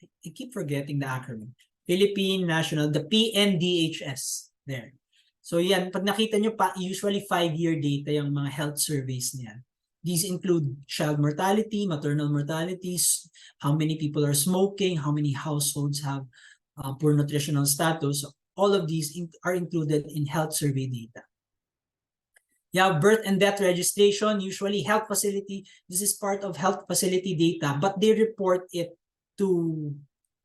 I keep forgetting the acronym. Philippine National, the PNDHS there. So yan, pag nakita nyo pa, usually 5-year data yung mga health surveys niyan. These include child mortality, maternal mortalities, how many people are smoking, how many households have poor nutritional status. all of these are included in health survey data. You have birth and death registration, usually health facility. This is part of health facility data, but they report it to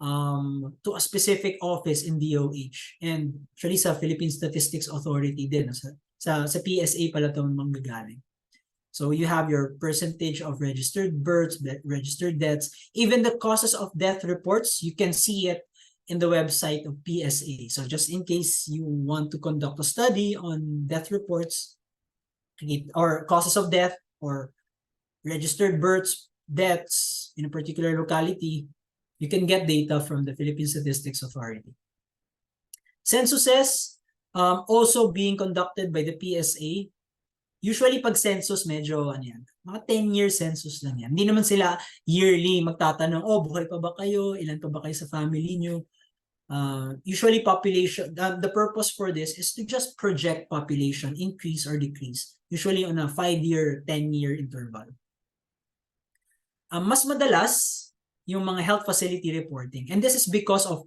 a specific office in DOH and actually sa Philippine Statistics Authority din. Sa PSA pala itong manggagaling. So you have your percentage of registered births, registered deaths, even the causes of death reports, you can see it in the website of PSA. So just in case you want to conduct a study on death reports, or causes of death, or registered births, deaths in a particular locality, you can get data from the Philippine Statistics Authority. Censuses, also being conducted by the PSA. Usually pag census, medyo ano yan, mga 10-year census lang yan. Hindi naman sila yearly magtatanong, oh, buhay pa ba kayo? Ilan pa ba kayo sa family nyo? Usually population, the purpose for this is to just project population increase or decrease, usually on a 5-year, 10-year interval. Mas madalas yung mga health facility reporting, and this is because of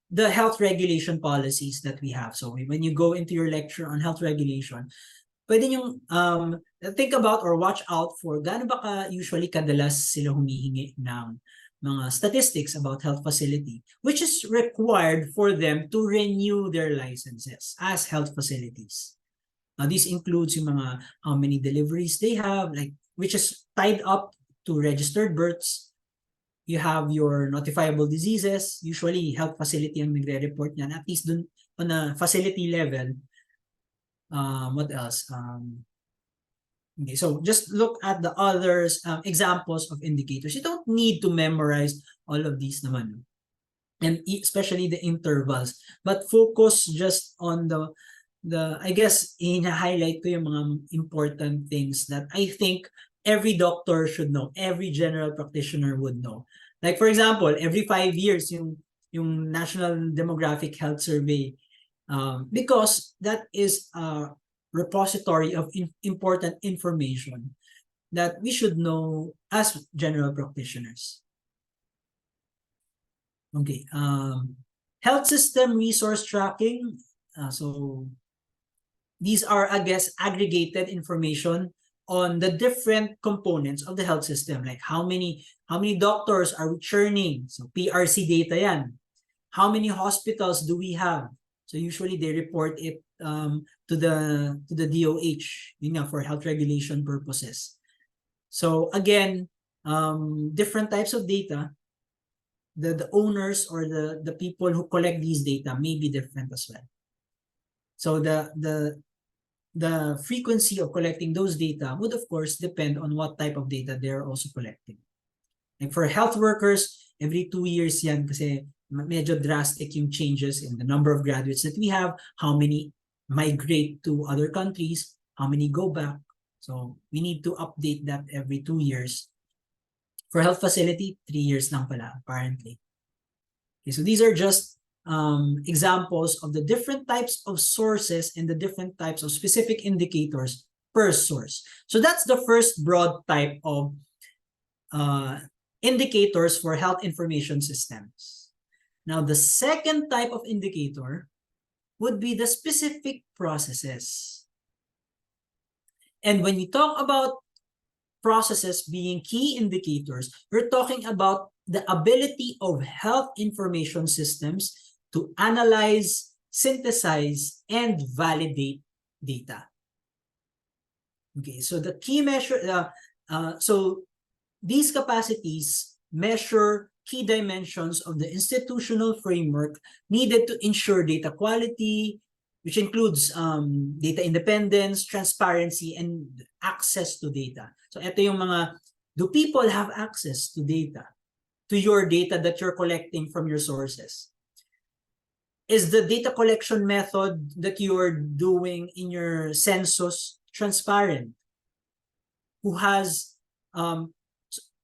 the health regulation policies that we have. So when you go into your lecture on health regulation, pwede nyo think about or watch out for gaano ba usually kadalas sila humihingi ng mga statistics about health facility, which is required for them to renew their licenses as health facilities. Now, this includes yung mga how many deliveries they have, like which is tied up to registered births. You have your notifiable diseases. Usually, health facility ang nagre-report niyan, at least dun on a facility level. What else? Okay, so just look at the others examples of indicators. You don't need to memorize all of these naman, and especially the intervals, but focus just on the I guess in-highlight ko yung mga important things that I think every doctor should know, every general practitioner would know. Like for example, every 5 years yung National Demographic Health Survey, because that is a repository of important information that we should know as general practitioners. Okay, health system resource tracking. So these are, I guess, aggregated information on the different components of the health system, like how many doctors are we churning? So PRC data yan. How many hospitals do we have? So usually they report it to the DOH, yun nga, for health regulation purposes. So again, different types of data, the owners or the people who collect these data may be different as well. So the frequency of collecting those data would of course depend on what type of data they're also collecting. Like for health workers, every 2 years yan kasi medyo drastic yung changes in the number of graduates that we have, how many migrate to other countries, how many go back. So we need to update that every 2 years. For health facility, 3 years lang pala, apparently. Okay, so these are just examples of the different types of sources and the different types of specific indicators per source. So that's the first broad type of indicators for health information systems. Now, the second type of indicator would be the specific processes. And when you talk about processes being key indicators, we're talking about the ability of health information systems to analyze, synthesize, and validate data. Okay, so the key measure, so these capacities measure key dimensions of the institutional framework needed to ensure data quality, which includes data independence, transparency, and access to data. So ito yung mga, do people have access to data, to your data that you're collecting from your sources? Is the data collection method that you're doing in your census transparent? Who has,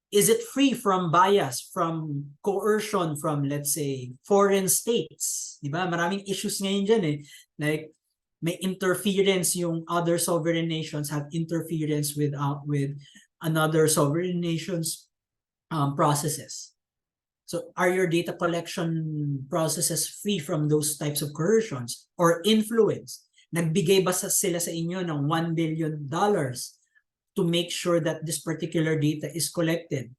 is it free from bias, from coercion, from, let's say, foreign states? Diba? Maraming issues ngayon dyan eh. Like, may interference, yung other sovereign nations have interference with another sovereign nation's processes. So are your data collection processes free from those types of coercions or influence? Nagbigay ba sila sa inyo ng $1 billion to make sure that this particular data is collected?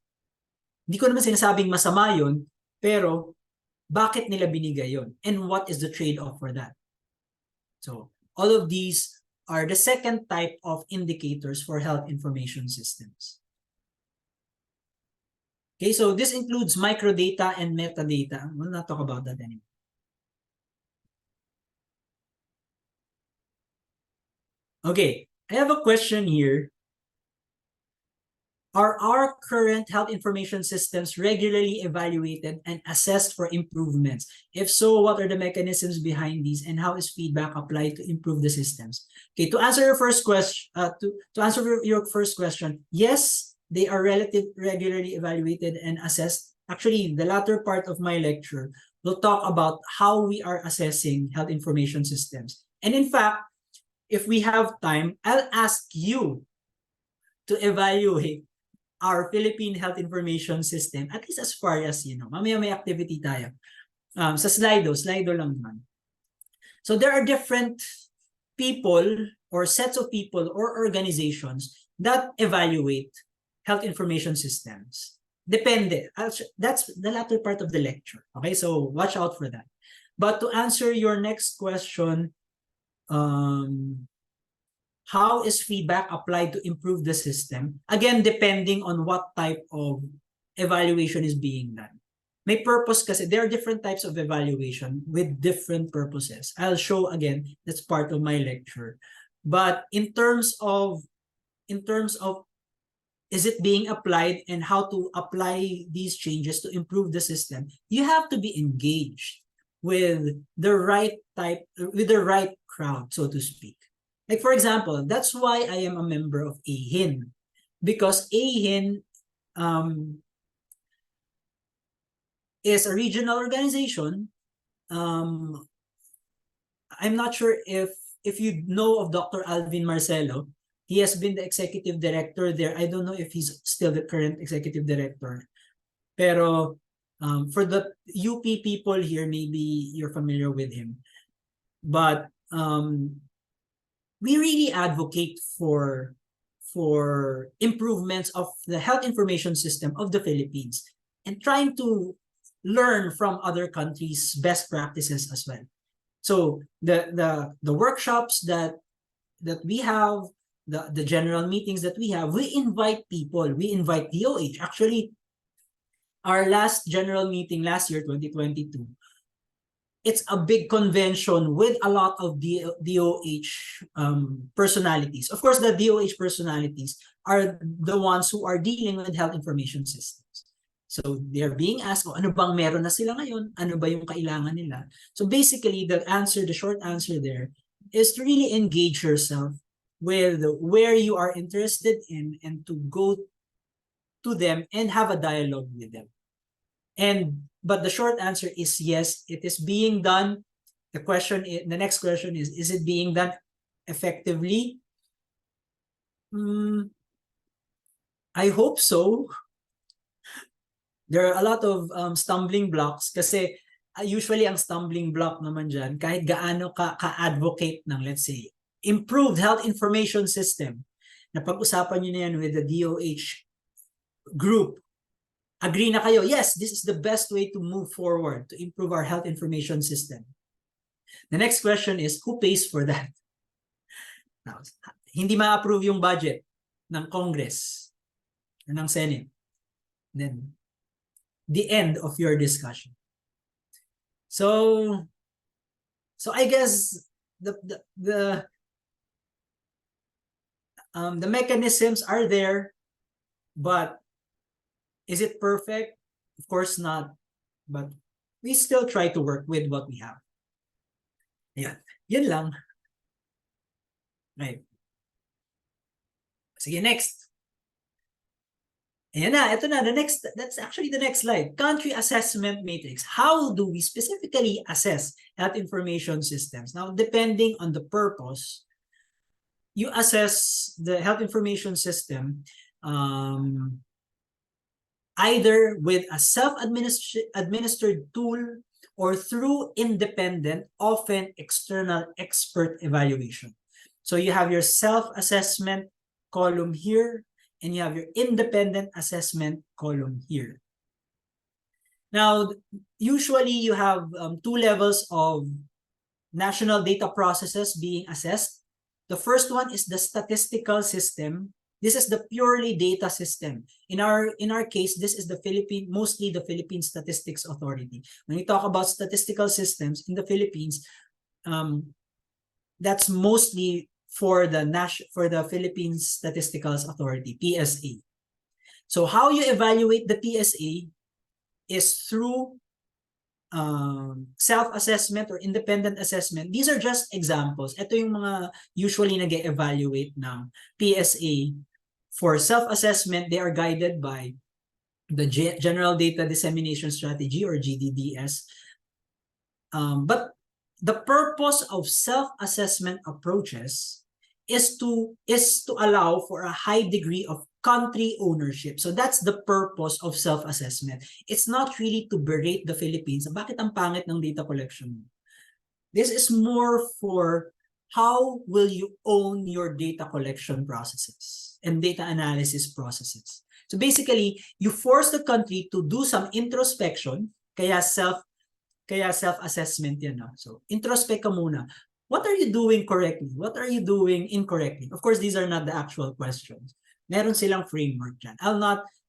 Hindi ko naman sinasabing masama yun, pero bakit nila binigay yun? And what is the trade-off for that? So all of these are the second type of indicators for health information systems. Okay, so this includes microdata and metadata. We'll not talk about that anymore. Okay, I have a question here. Are our current health information systems regularly evaluated and assessed for improvements? If so, what are the mechanisms behind these and how is feedback applied to improve the systems? Okay, to answer your first question, yes, they are regularly evaluated and assessed. Actually, the latter part of my lecture will talk about how we are assessing health information systems. And in fact, if we have time, I'll ask you to evaluate our Philippine health information system, at least as far as, mamaya may activity tayo. Sa Slido lang naman. So there are different people or sets of people or organizations that evaluate health information systems. Depende. That's the latter part of the lecture. Okay, so watch out for that. But to answer your next question, how is feedback applied to improve the system? Again, depending on what type of evaluation is being done. May purpose kasi. There are different types of evaluation with different purposes. I'll show again, that's part of my lecture. But in terms of is it being applied and how to apply these changes to improve the system, you have to be engaged with the right type, with the right crowd, so to speak. Like for example, that's why I am a member of AHIN, because AHIN is a regional organization. I'm not sure if you know of Dr. Alvin Marcelo. He has been the executive director there. I don't know if he's still the current executive director. Pero for the UP people here, maybe you're familiar with him. But we really advocate for improvements of the health information system of the Philippines and trying to learn from other countries' best practices as well. So the workshops that we have, the general meetings that we have, we invite people, we invite DOH. Actually, our last general meeting last year, 2022, it's a big convention with a lot of DOH personalities. Of course, the DOH personalities are the ones who are dealing with health information systems. So they're being asked, ano bang meron na sila ngayon? Ano ba yung kailangan nila? So basically, the short answer there is to really engage yourself with where you are interested in and to go to them and have a dialogue with them. But the short answer is yes, it is being done. The next question is it being done effectively? I hope so. There are a lot of stumbling blocks kasi usually ang stumbling block naman dyan, kahit gaano ka-advocate ng, let's say, improved health information system, na pag-usapan nyo na yan with the DOH group, agree na kayo, yes, this is the best way to move forward to improve our health information system. The next question is, who pays for that? Now, hindi ma-approve yung budget ng Congress or ng Senate. Then, the end of your discussion. So I guess the mechanisms are there, but is it perfect? Of course not. But we still try to work with what we have. Yeah, yun lang. Right. Sige, next. Ayan na, ito na, that's actually the next slide. Country assessment matrix. How do we specifically assess health information systems? Now, depending on the purpose, you assess the health information system either with a self-administered tool or through independent, often external expert evaluation. So you have your self-assessment column here, and you have your independent assessment column here. Now, usually you have two levels of national data processes being assessed. The first one is the statistical system. This is the purely data system. In our case, this is mostly the Philippine Statistics Authority. When we talk about statistical systems in the Philippines, that's mostly for the Philippine Statistical Authority, PSA. So how you evaluate the PSA is through self-assessment or independent assessment. These are just examples. Ito yung mga usually nag-evaluate ng PSA. For self-assessment, they are guided by the General Data Dissemination Strategy or GDDS. But the purpose of self-assessment approaches is to allow for a high degree of country ownership. So that's the purpose of self-assessment. It's not really to berate the Philippines. Bakit ang pangit ng data collection? This is more for how will you own your data collection processes and data analysis processes. So basically, you force the country to do some introspection, kaya self-assessment yan. No? So introspect ka muna. What are you doing correctly? What are you doing incorrectly? Of course, these are not the actual questions. Meron silang framework dyan.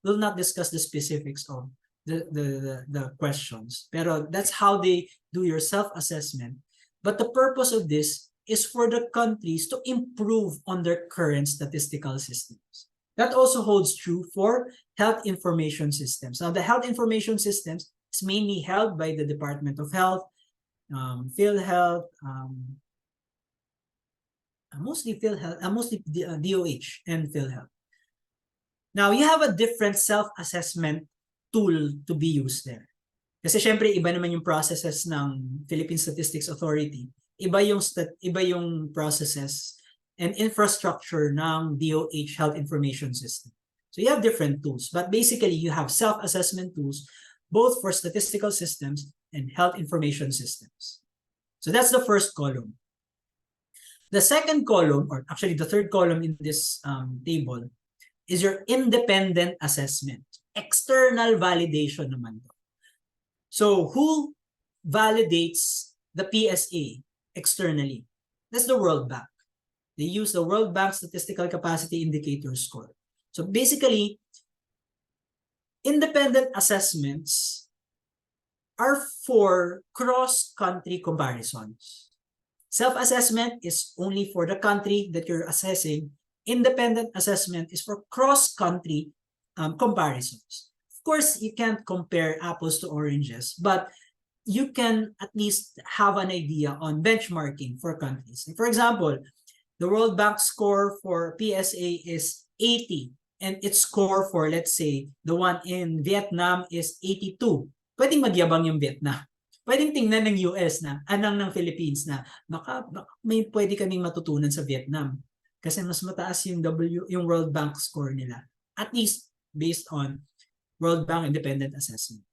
Will not discuss the specifics of the questions. Pero that's how they do your self-assessment. But the purpose of this is for the countries to improve on their current statistical systems. That also holds true for health information systems. Now, the health information systems is mainly held by the Department of Health, PhilHealth, mostly DOH and PhilHealth. Now, you have a different self-assessment tool to be used there. Kasi syempre, iba naman yung processes ng Philippine Statistics Authority. Iba yung processes and infrastructure ng DOH Health Information System. So you have different tools. But basically, you have self-assessment tools both for statistical systems and health information systems. So that's the first column. The second column, or actually the third column in this table, is your independent assessment. External validation naman to. So who validates the PSA externally? That's the World Bank. They use the World Bank Statistical Capacity Indicator Score. So basically, independent assessments are for cross-country comparisons. Self-assessment is only for the country that you're assessing. Independent assessment is for cross-country comparisons. Of course, you can't compare apples to oranges, but you can at least have an idea on benchmarking for countries. For example, the World Bank score for PSA is 80, and its score for, let's say, the one in Vietnam is 82. Pwedeng magyabang yung Vietnam. Pwedeng tingnan ng US na, ng Philippines na, baka may pwede kaming matutunan sa Vietnam. Kasi mas mataas yung World Bank score nila. At least based on World Bank independent assessment.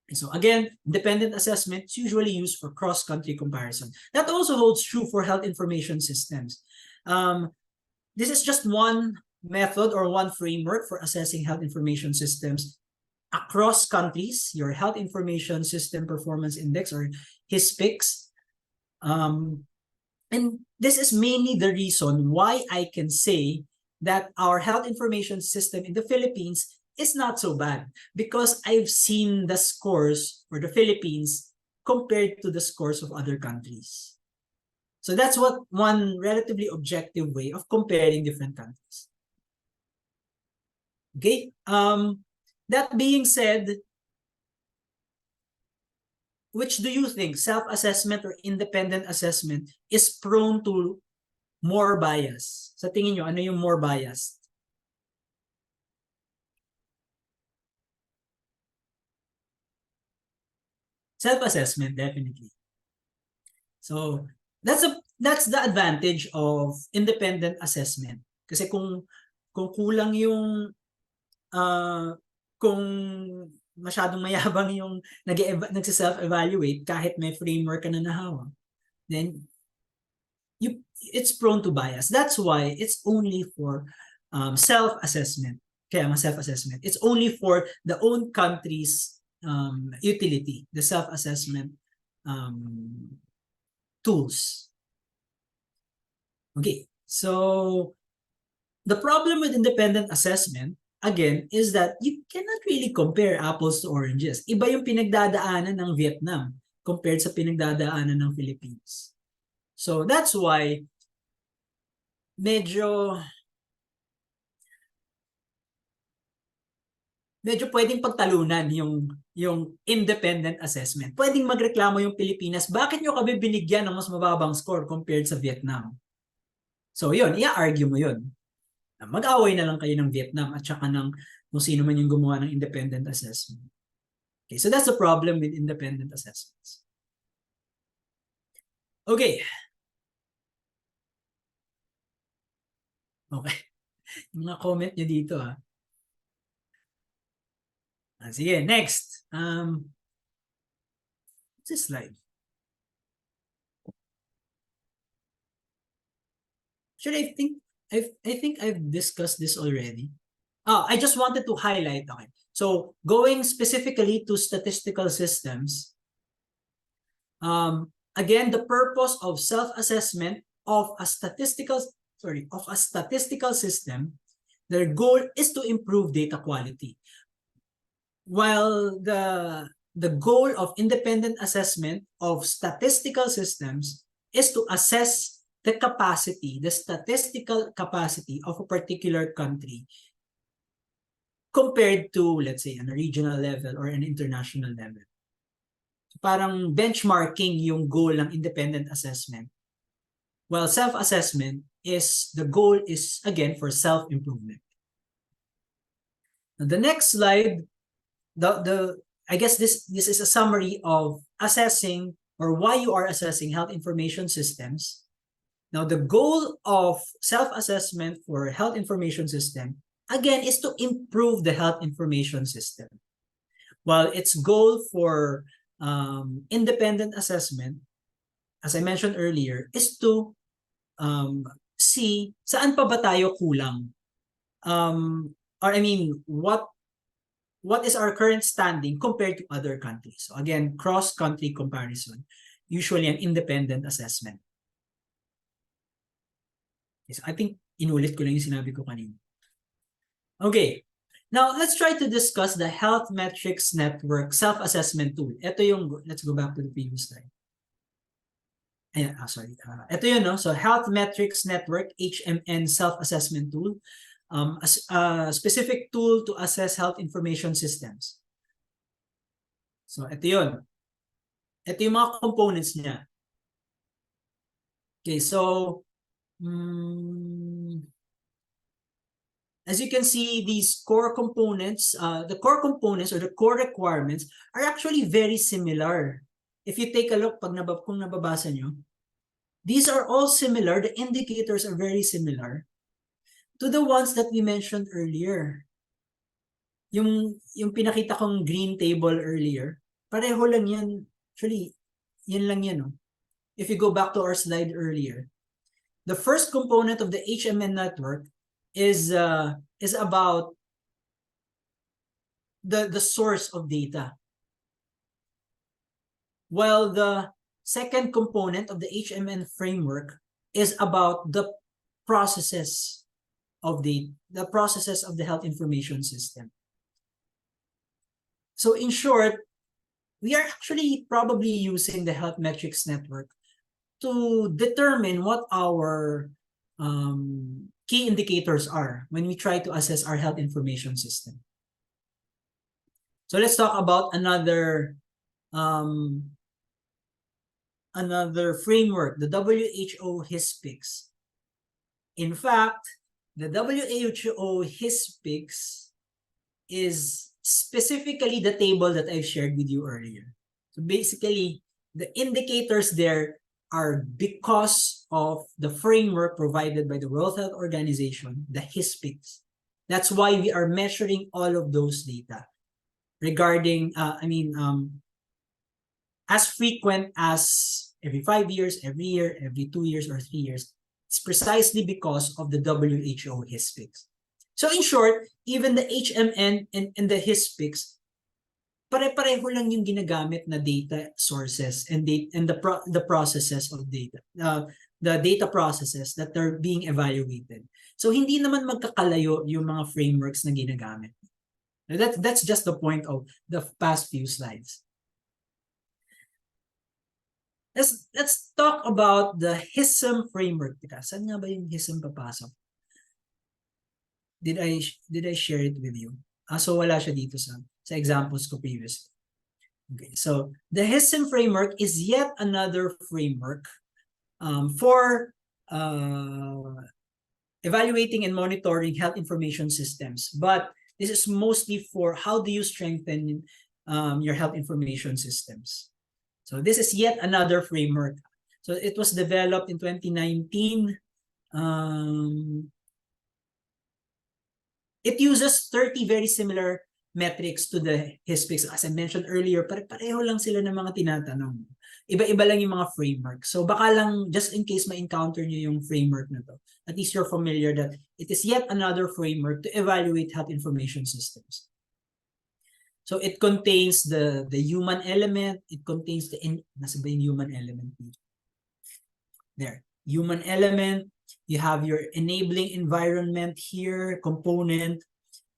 So again, independent assessment is usually used for cross-country comparison. That also holds true for health information systems. This is just one method or one framework for assessing health information systems across countries, your Health Information System Performance Index or HISPIX. And this is mainly the reason why I can say that our health information system in the Philippines is not so bad, because I've seen the scores for the Philippines compared to the scores of other countries. So that's one relatively objective way of comparing different countries. Okay, that being said, which do you think, self-assessment or independent assessment, is prone to more bias? Sa tingin nyo, ano yung more biased? Self-assessment, definitely. So that's the advantage of independent assessment. Kasi kung kulang yung kung masyadong mayabang yung nagse-self-evaluate kahit may framework ka na nahawak, then it's prone to bias. That's why it's only for self-assessment. Kaya self-assessment. It's only for the own country's utility, the self-assessment tools. Okay, so the problem with independent assessment, again, is that you cannot really compare apples to oranges. Iba yung pinagdadaanan ng Vietnam compared sa pinagdadaanan ng Philippines. So that's why medyo pwedeng pagtalunan yung independent assessment. Pwedeng magreklamo yung Pilipinas, bakit nyo kami binigyan ng mas mababang score compared sa Vietnam? So yun, i-argue mo yun. Mag-away na lang kayo ng Vietnam at saka ng kung sino man yung gumawa ng independent assessment. Okay, so that's the problem with independent assessments. Okay. Okay. Mga comment nyo dito ha. Sige, next. What's this slide? Actually, I think I've discussed this already. I just wanted to highlight. Okay. So going specifically to statistical systems, again, the purpose of self-assessment of a statistical system, their goal is to improve data quality. While the goal of independent assessment of statistical systems is to assess the statistical capacity of a particular country compared to, let's say, on a regional level or an international level. So parang benchmarking yung goal ng independent assessment. While self-assessment the goal is, again, for self-improvement. The next slide, I guess this is a summary of assessing or why you are assessing health information systems. Now, the goal of self-assessment for health information system, again, is to improve the health information system. While its goal for independent assessment, as I mentioned earlier, is to see saan pa ba tayo kulang. Or I mean, what is our current standing compared to other countries? So again, cross-country comparison, usually an independent assessment. So I think inulit ko lang yung sinabi ko kanina. Okay, now let's try to discuss the Health Metrics Network self-assessment tool. Ito yung, let's go back to the previous slide. Ayan, sorry. Ito yun, no? So Health Metrics Network, HMN self-assessment tool. A specific tool to assess health information systems. So ito yun. Ito yung mga components niya. Okay, so as you can see, these core components, the core components or the core requirements are actually very similar. If you take a look, kung nababasa nyo, these are all similar. The indicators are very similar to the ones that we mentioned earlier. Yung pinakita kong green table earlier, pareho lang yan. Actually, yan lang yan. No? If you go back to our slide earlier, the first component of the HMN network is about the source of data. While the second component of the HMN framework is about the processes of the health information system. So in short, we are actually probably using the Health Metrics Network to determine what our key indicators are when we try to assess our health information system. So let's talk about another framework, the WHO HISPICS. In fact, the WHO HISPICS is specifically the table that I've shared with you earlier. So basically, the indicators there are because of the framework provided by the World Health Organization, the HISPICS. That's why we are measuring all of those data regarding, as frequent as every 5 years, every year, every 2 years, or 3 years. It's precisely because of the WHO HISPICS. So in short, even the HMN and the HISPICS, pare-pareho lang yung ginagamit na data sources and the processes of data, the data processes that are being evaluated. So hindi naman magkakalayo yung mga frameworks na ginagamit. That's just the point of the past few slides. Let's talk about the HISM framework. Teka, saan nga ba yung HISM papasok? Did I share it with you? So wala siya dito sa examples ko previously. Okay, so the HISM framework is yet another framework for evaluating and monitoring health information systems. But this is mostly for how do you strengthen your health information systems. So this is yet another framework. So it was developed in 2019. It uses 30 very similar metrics to the HISPICS. As I mentioned earlier, pareho lang sila ng mga tinatanong. Iba-iba lang yung mga framework. So baka lang, just in case ma-encounter nyo yung framework na to, at least you're familiar that it is yet another framework to evaluate health information systems. So it contains the human element, it contains nasa ba yung human element? There, human element, you have your enabling environment here, component,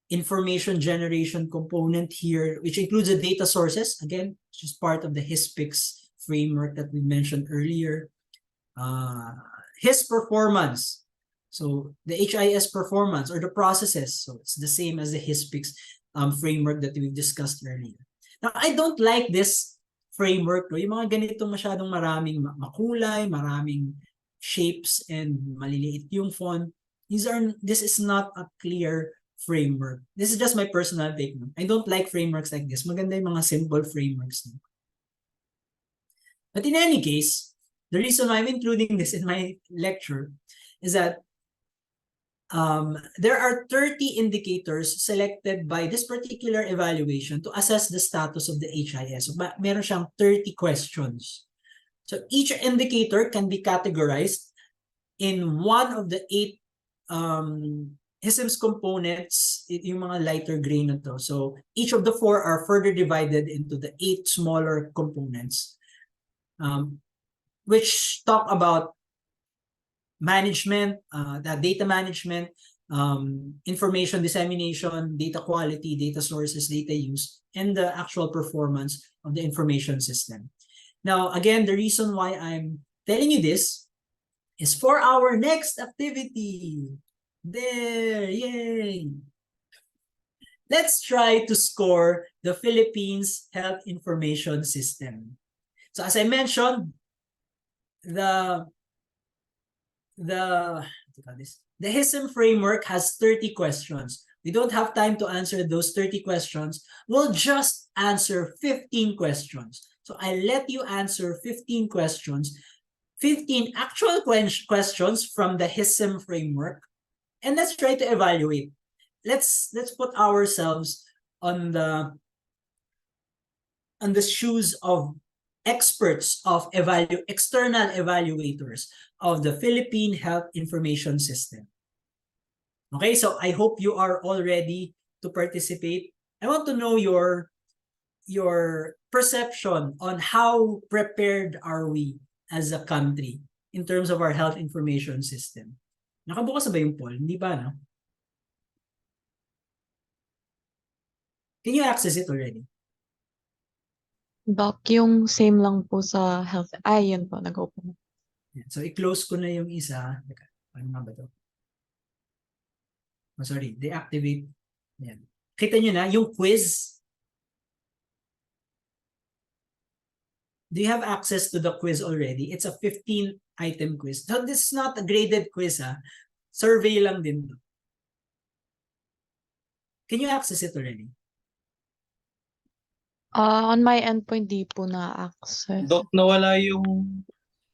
information generation component here, which includes the data sources, again, which is part of the HISPICS framework that we mentioned earlier. HIS performance, so the HIS performance or the processes, so it's the same as the HISPICS framework that we've discussed earlier. Now, I don't like this framework, no? Yung mga ganito masyadong maraming makulay, maraming shapes, and maliliit yung font. This is not a clear framework. This is just my personal take. No? I don't like frameworks like this. Maganda yung mga simple frameworks. No? But in any case, the reason why I'm including this in my lecture is that there are 30 indicators selected by this particular evaluation to assess the status of the HIS. So, meron siyang 30 questions. So each indicator can be categorized in one of the 8 HISM's components, yung mga lighter gray na to. So each of the 4 are further divided into the 8 smaller components, which talk about management, the data management, information dissemination, data quality, data sources, data use, and the actual performance of the information system. Now, again, the reason why I'm telling you this is for our next activity. There, yay! Let's try to score the Philippines Health Information System. So as I mentioned, the HISM framework has 30 questions. We don't have time to answer those 30 questions. We'll just answer 15 questions. So I'll let you answer 15 questions, 15 actual questions from the HISM framework, and let's try to evaluate. Let's put ourselves on the shoes of experts of external evaluators of the Philippine Health Information System. Okay, so I hope you are all ready to participate. I want to know your perception on how prepared are we as a country in terms of our health information system. Nakabukas na ba yung poll? Hindi ba, no? Can you access it already? Doc, yung same lang po sa health. Ay, yun po, nag-open. So, i-close ko na yung isa. Teka, ano nga ba ito? Oh, sorry, deactivate. Yan. Kita nyo na, yung quiz. Do you have access to the quiz already? It's a 15-item quiz. So, this is not a graded quiz, ha? Survey lang din. Can you access it already? On my end po, hindi po na-access. Doc, nawala yung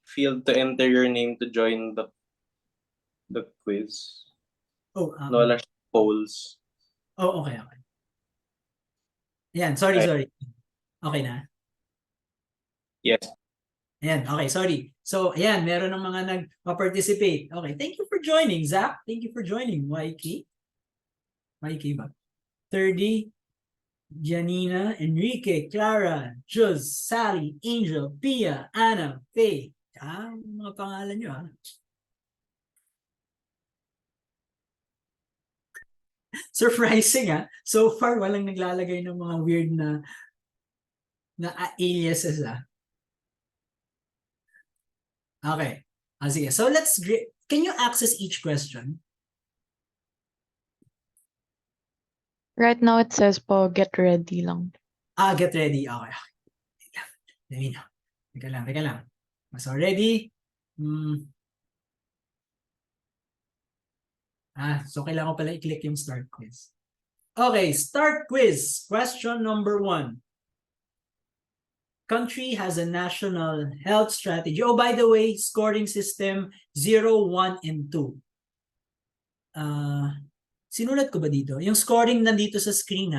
field to enter your name to join the quiz. Oh, Nawala siya. polls. Oh, okay. Ayan, sorry. Okay na? Yes. Ayan, okay, sorry. So, ayan, meron ng mga nagpa-participate. Okay, thank you for joining, Zach. Thank you for joining, YK. YK ba? 30, Janina, Enrique, Clara, Juz, Sally, Angel, Pia, Anna, Faye. Mga pangalan nyo, Surprising, So far, walang naglalagay ng mga weird na aliases, Okay. Sige. So can you access each question? Right now it says po get ready lang. Get ready. Okay. Let me know. Teka lang. So ready? So kailangan ko pala i-click yung start quiz. Okay, start quiz. Question number 1. Country has a national health strategy. Oh, by the way, scoring system 0, 1, and 2. Sinulat ko ba dito? Yung scoring nandito sa screen,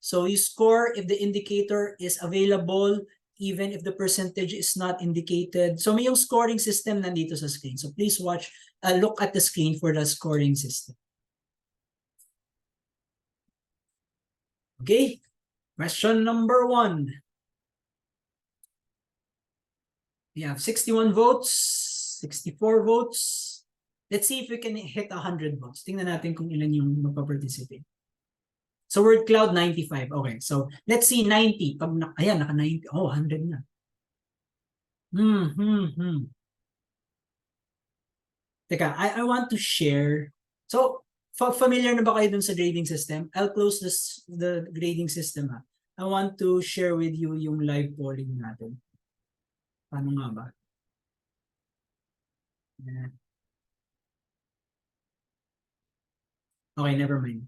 So you score if the indicator is available, even if the percentage is not indicated. So may yung scoring system nandito sa screen. So please look at the screen for the scoring system. Okay, question number 1. We have 61 votes, 64 votes. Let's see if we can hit 100 votes. Tingnan natin kung ilan yung magpa-participate. So word cloud 95. Okay, so let's see 90. Pag ayan, naka 90. Oh, 100 na. Teka, I want to share. So, familiar na ba kayo dun sa grading system? I'll close the grading system, I want to share with you yung live polling natin. Paano nga ba? Okay, never mind.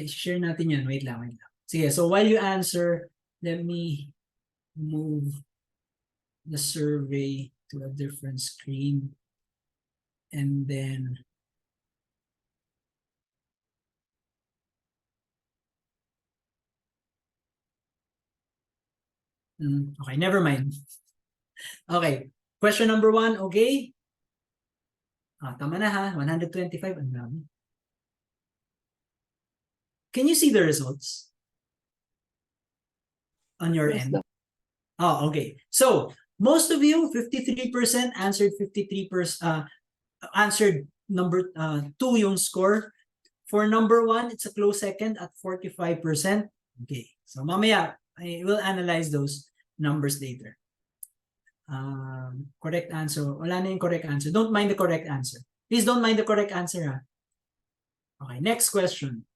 Share natin yan. Wait lang. Sige, so while you answer, let me move the survey to a different screen. And then, okay, never mind. Okay, question number 1, okay? Tama na 125, ang dami. Can you see the results on your end? Oh, okay. So, most of you, 53% answered 53%, answered number 2 yung score. For number 1, it's a close second at 45%. Okay. So, mamaya, I will analyze those numbers later. Correct answer. Wala na yung correct answer. Don't mind the correct answer. Please don't mind the correct answer, Okay, next question.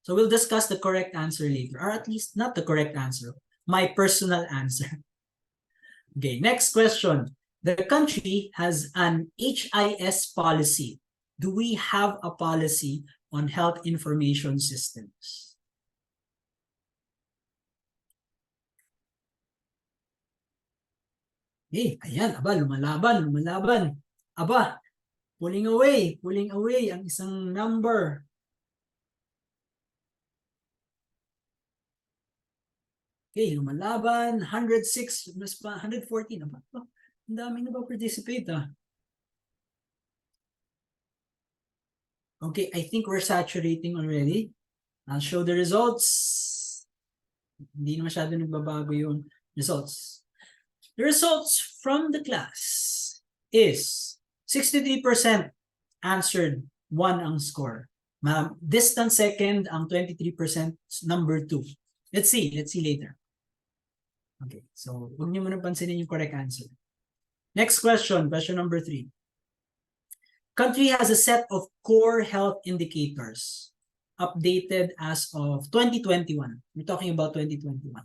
So we'll discuss the correct answer later, or at least not the correct answer, my personal answer. Okay, next question. The country has an HIS policy. Do we have a policy on health information systems? Ayan, lumalaban. Pulling away ang isang number. Okay, lumalaban, 106, 114 na ba? Ang daming na ba participate, Okay, I think we're saturating already. I'll show the results. Hindi na masyado nagbabago yung results. The results from the class is 63% answered 1 ang score. Distant second ang 23%, number 2. Let's see later. Okay, so huwag niyo muna pansinin yung correct answer. Next question number 3. Country has a set of core health indicators updated as of 2021. We're talking about 2021.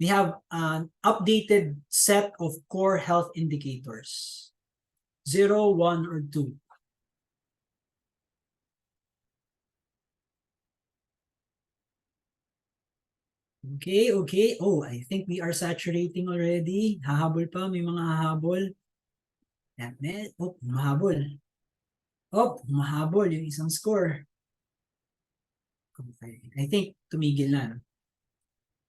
We have an updated set of core health indicators. 0, 1, or 2. Okay, okay. Oh, I think we are saturating already. Hahabol pa, may mga hahabol. Yan, oh, mahabol. Oh, mahabol yung isang score. Okay. I think tumigil na.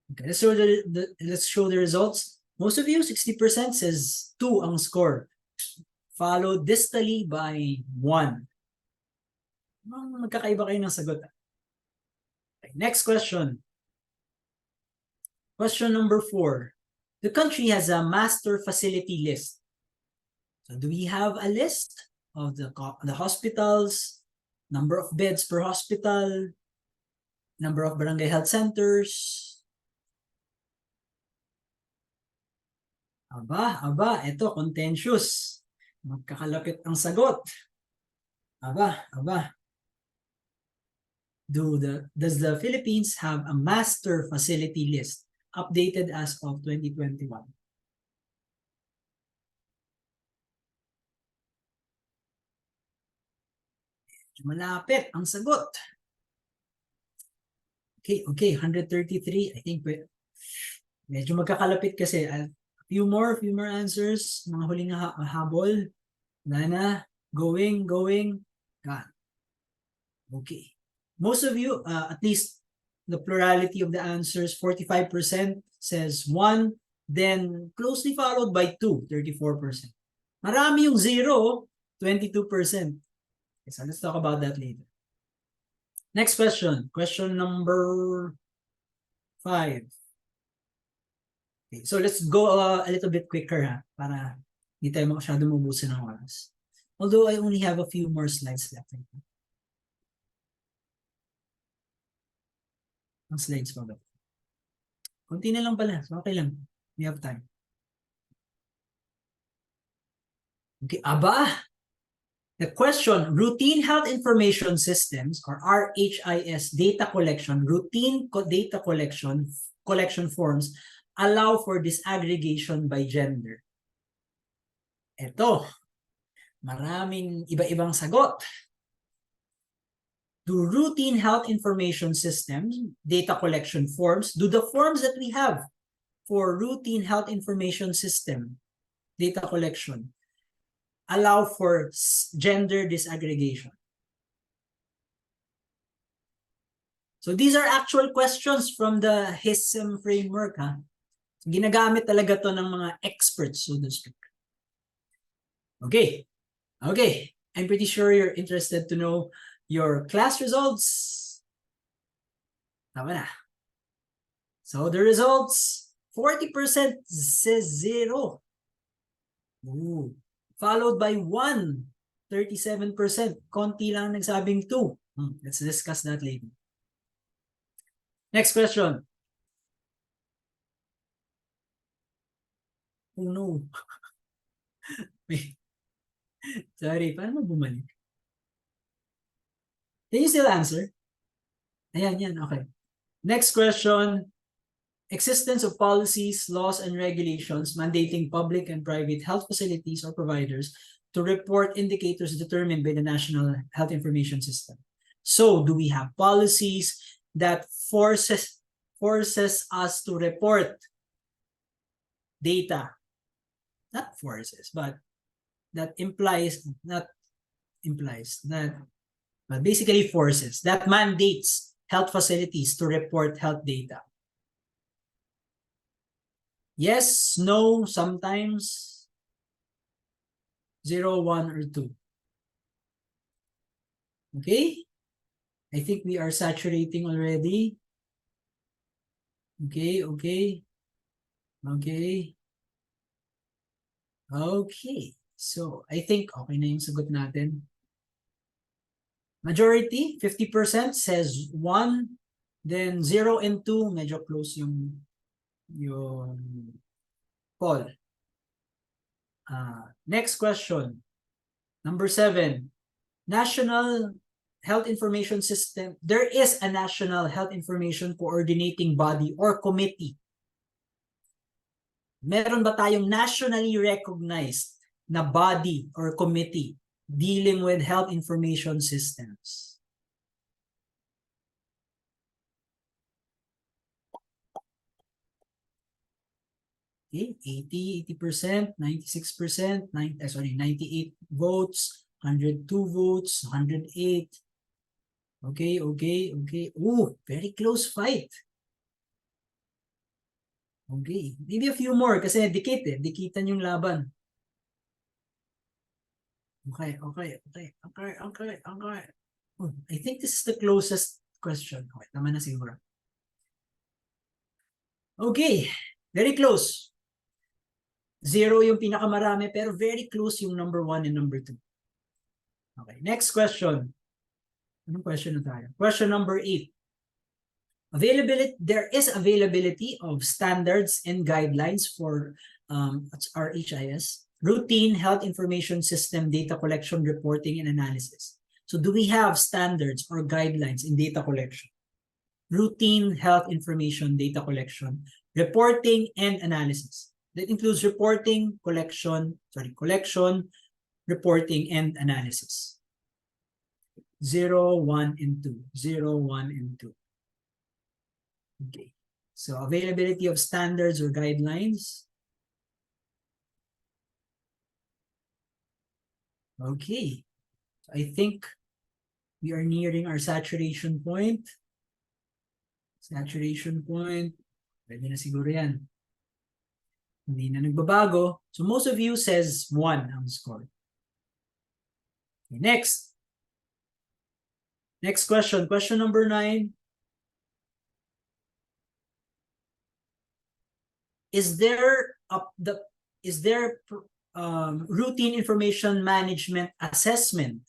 Okay, let's show the results. Most of you, 60% says 2 ang score. Followed distally by 1. Magkakaiba kayo ng sagot. Okay, next question. Question number 4. The country has a master facility list. So do we have a list of the hospitals, number of beds per hospital, number of barangay health centers? Aba, ito, contentious. Magkakalapit ang sagot. Aba. Does the Philippines have a master facility list updated as of 2021? Malapit ang sagot. Okay, 133. I think medyo magkakalapit kasi. A few more answers. Mga huling habol. Wala na. Going. Gone. Okay. Most of you, at least the plurality of the answers, 45% says 1, then closely followed by 2, 34%. Marami yung 0, 22%. Okay, so let's talk about that later. Next question. Question number 5. Okay, so let's go a little bit quicker para hindi tayo masyado mabusin ng oras. Although I only have a few more slides left. Ang slides pa ba? Kunti na lang pala. So okay lang. We have time. Okay, aba! The question, routine health information systems or RHIS data collection, routine data collection forms allow for disaggregation by gender. Ito, maraming iba-ibang sagot. Do routine health information systems, data collection forms, do the forms that we have for routine health information system, data collection, allow for gender disaggregation? So these are actual questions from the HISM framework. Ginagamit talaga to ng mga experts, so to speak. Okay. I'm pretty sure you're interested to know your class results. Tama na. So the results, 40% says 0. Ooh. Followed by 1, 37%. Konti lang nagsabing 2. Let's discuss that later. Next question. Oh no. Sorry, paano bumalik? Can you still answer? Ayan, okay. Next question. Existence of policies, laws, and regulations mandating public and private health facilities or providers to report indicators determined by the National Health Information System. So, do we have policies that forces us to report data? Not forces, but that but basically forces that mandates health facilities to report health data. Yes, no, sometimes, 0, 1, or 2. Okay? I think we are saturating already. Okay. So, I think okay na yung sagot natin. Majority, 50% says 1, then 0 and 2, medyo close yung poll. Next question. Number 7. National Health Information System. There is a National Health Information Coordinating Body or Committee. Meron ba tayong nationally recognized na body or committee dealing with health information systems? Okay, 80%, 96%, 98 votes, 102 votes, 108. Okay. Ooh, very close fight. Okay, maybe a few more kasi dikit eh. Dikitan yung laban. Okay. Oh, I think this is the closest question. Okay, tama na siguro. Okay, very close. 0 yung pinakamarami pero very close yung number 1 and number 2. Okay, next question. Anong question na tayo? Question number 8. There is availability of standards and guidelines for our HIS, routine health information system data collection, reporting, and analysis. So do we have standards or guidelines in data collection? Routine health information data collection, reporting, and analysis. That includes collection, reporting, and analysis. 0, 1, and 2. 0, 1, and 2. Okay. So availability of standards or guidelines. Okay. I think we are nearing our saturation point. Saturation point. Pwede na siguro yan. Hindi na nagbabago. So most of you says 1 ang score. Okay, next. Next question. Question number 9. Is there routine information management assessment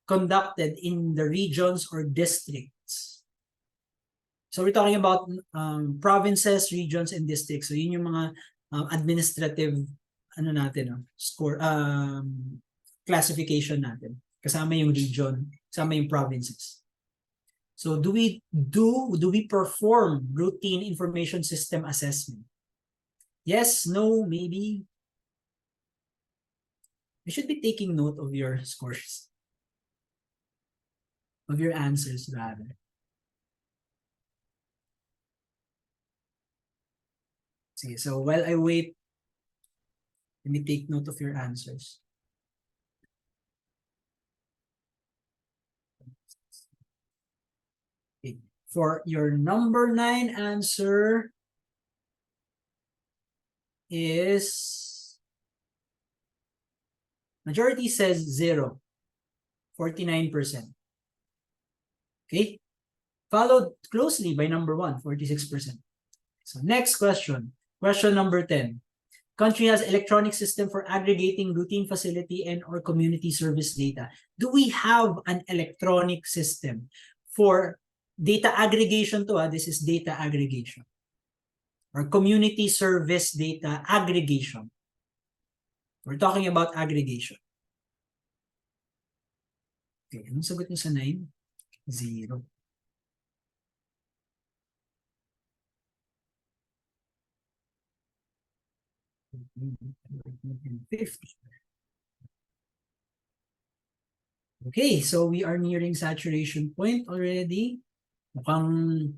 conducted in the regions or districts? So we're talking about provinces, regions, and districts. So yun yung mga administrative classification natin. Kasama yung region, kasama yung provinces. So do we perform routine information system assessment? Yes, no, maybe. You should be taking note of your scores. Of your answers, rather. See, so while I wait, let me take note of your answers. Okay. For your number 9 answer is, majority says 0, 49%. Okay, followed closely by number 1, 46%. So next question, question number 10. Country has electronic system for aggregating routine facility and or community service data. Do we have an electronic system for data aggregation to? This is data aggregation. Or community service data aggregation. We're talking about aggregation. Okay, anong sagot niyo sa 9? 0. Okay, so we are nearing saturation point already. Mukhang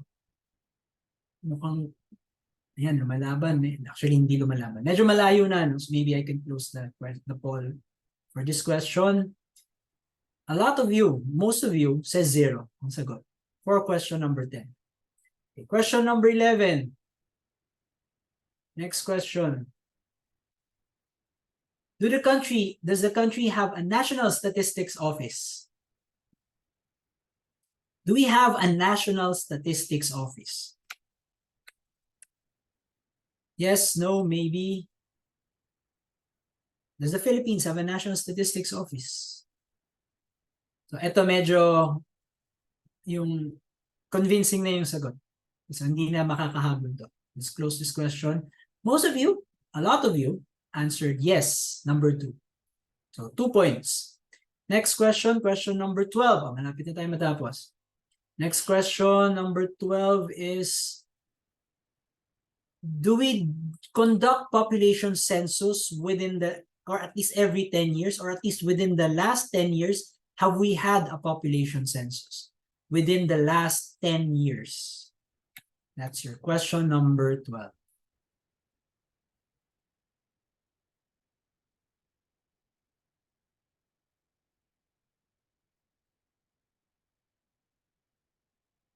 ayan, lumalaban. Actually, hindi lumalaban. Medyo malayo na, no? So maybe I can close the poll for this question. A lot of you, most of you, says 0 ang sagot for question number 10. Okay, question number 11. Next question. Does the country have a national statistics office? Do we have a national statistics office? Yes, no, maybe. Does the Philippines have a national statistics office? So eto medyo yung convincing na yung sagot. So hindi na makakahabol to. Let's close this question. Most of you, a lot of you, answered yes, number 2. So 2 points. Next question, question number 12. Malapit na tayo matapos. Next question, number 12 is, do we conduct population census within or at least every 10 years, or at least within the last 10 years, have we had a population census? Within the last 10 years. That's your question number 12.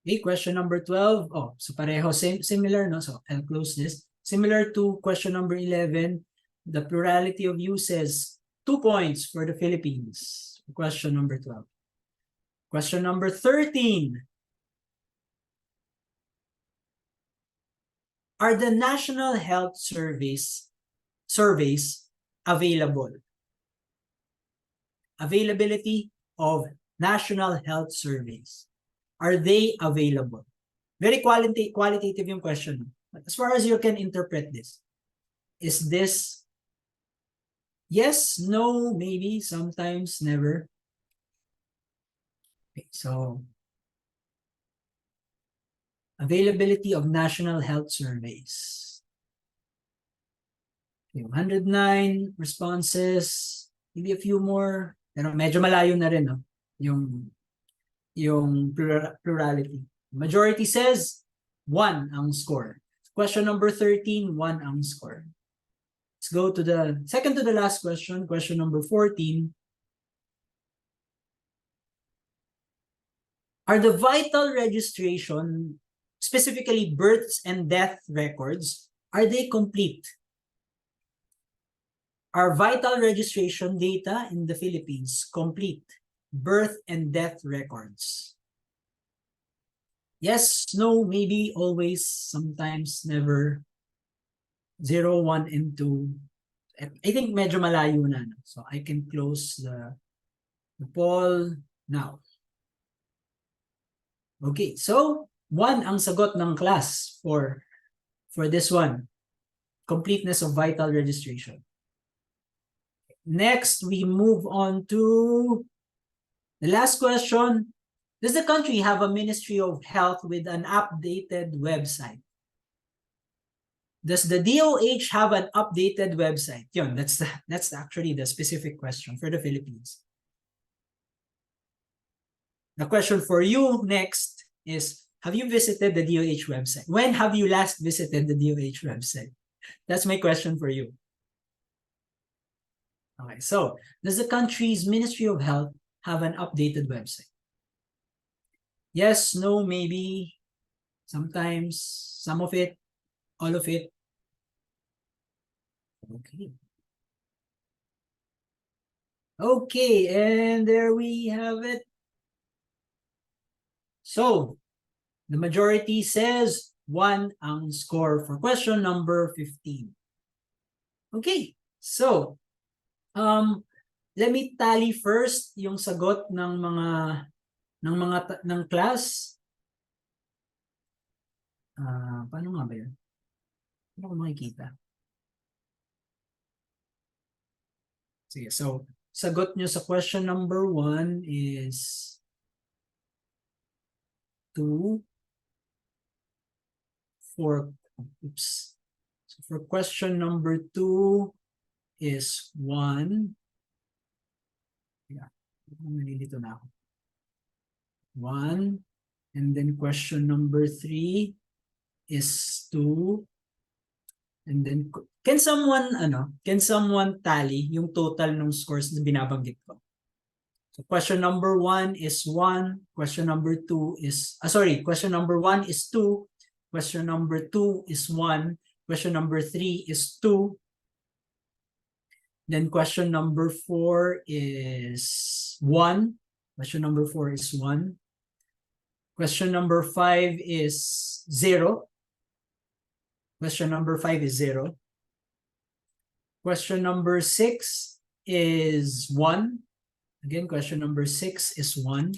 Okay, question number 12. Oh, so pareho, similar, no? So I'll close this. Similar to question number 11, the plurality of uses, 2 points for the Philippines. Question number 12. Question number 13. Are the national health surveys available? Availability of national health surveys. Are they available? Very qualitative yung question. But as far as you can interpret this, is this yes, no, maybe, sometimes, never? Okay, so availability of national health surveys. Okay, 109 responses, maybe a few more, pero medyo malayo na rin, no? Yung plurality. Majority says 1 ang score. Question number 13, 1 ang score. Let's go to the second to the last question, question number 14. Are the vital registration, specifically births and death records, are they complete? Are vital registration data in the Philippines complete? Birth and death records. Yes, no, maybe, always, sometimes, never. 0, 1, and 2. I think medyo malayo na. So I can close the poll now. Okay, so 1 ang sagot ng class for this one. Completeness of vital registration. Next, we move on to the last question. Does the country have a Ministry of Health with an updated website? Does the DOH have an updated website? Yun, that's actually the specific question for the Philippines. The question for you next is, have you visited the DOH website? When have you last visited the DOH website? That's my question for you. Okay, so does the country's Ministry of Health have an updated website? Yes, no, maybe, sometimes, some of it, all of it. Okay. Okay, and there we have it. So, the majority says 1 ang score for question number 15. Okay, so, let me tally first yung sagot ng class. Paano nga ba yun? Ano ko makikita? Sige, so sagot nyo sa question number 1 is 2, 4, oops. So for question number 2 is 1. Yeah, nalilito na ako. 1. And then question number 3 is 2. And then can someone tally yung total ng scores na binabanggit ko? So question number 1 is 1, question number 2 is question number 1 is 2, question number 2 is 1, question number 3 is 2. Then question number 4 is 1. Question number 4 is 1. Question number 5 is 0. Question number 5 is 0. Question number 6 is 1. Again, question number 6 is 1.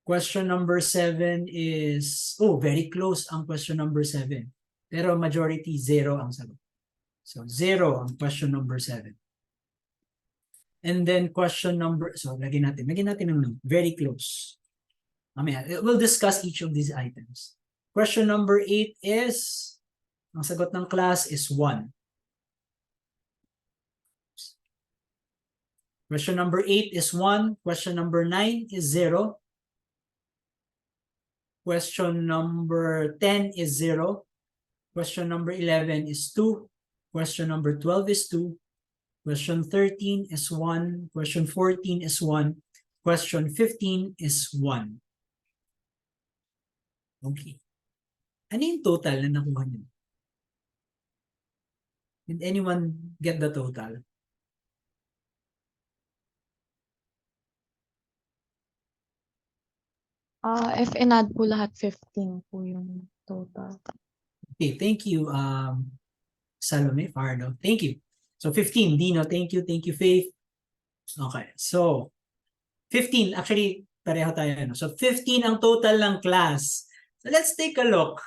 Question number 7 is, very close ang question number 7. Pero majority 0 ang sagot. So 0 ang question number 7. And then question number, so lagyan natin ng very close. We'll discuss each of these items. Question number 8 is, ang sagot ng class is 1. Question number 8 is 1. Question number 9 is 0. Question number 10 is 0. Question number 11 is 2. Question number 12 is 2. Question 13 is 1. Question 14 is 1. Question 15 is 1. Okay. Ano yung total na nakuha niyo? Did anyone get the total? If in-add po lahat, 15 po yung total. Okay, thank you, Salome, Fardo. Thank you. So 15, Dino, thank you, Faith. Okay, so 15, actually, pareho tayo. No? So 15 ang total ng class. So let's take a look.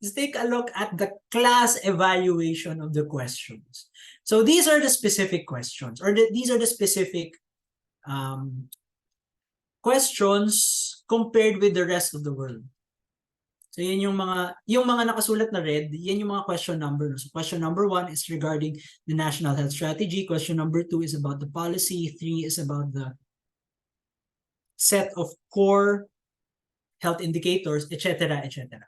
Let's take a look at the class evaluation of the questions. So these are the specific questions, or these are the specific questions compared with the rest of the world. So yan yung mga nakasulat na red, yan yung mga question number. So question number 1 is regarding the national health strategy. Question number 2 is about the policy. 3 is about the set of core health indicators, etc., etc.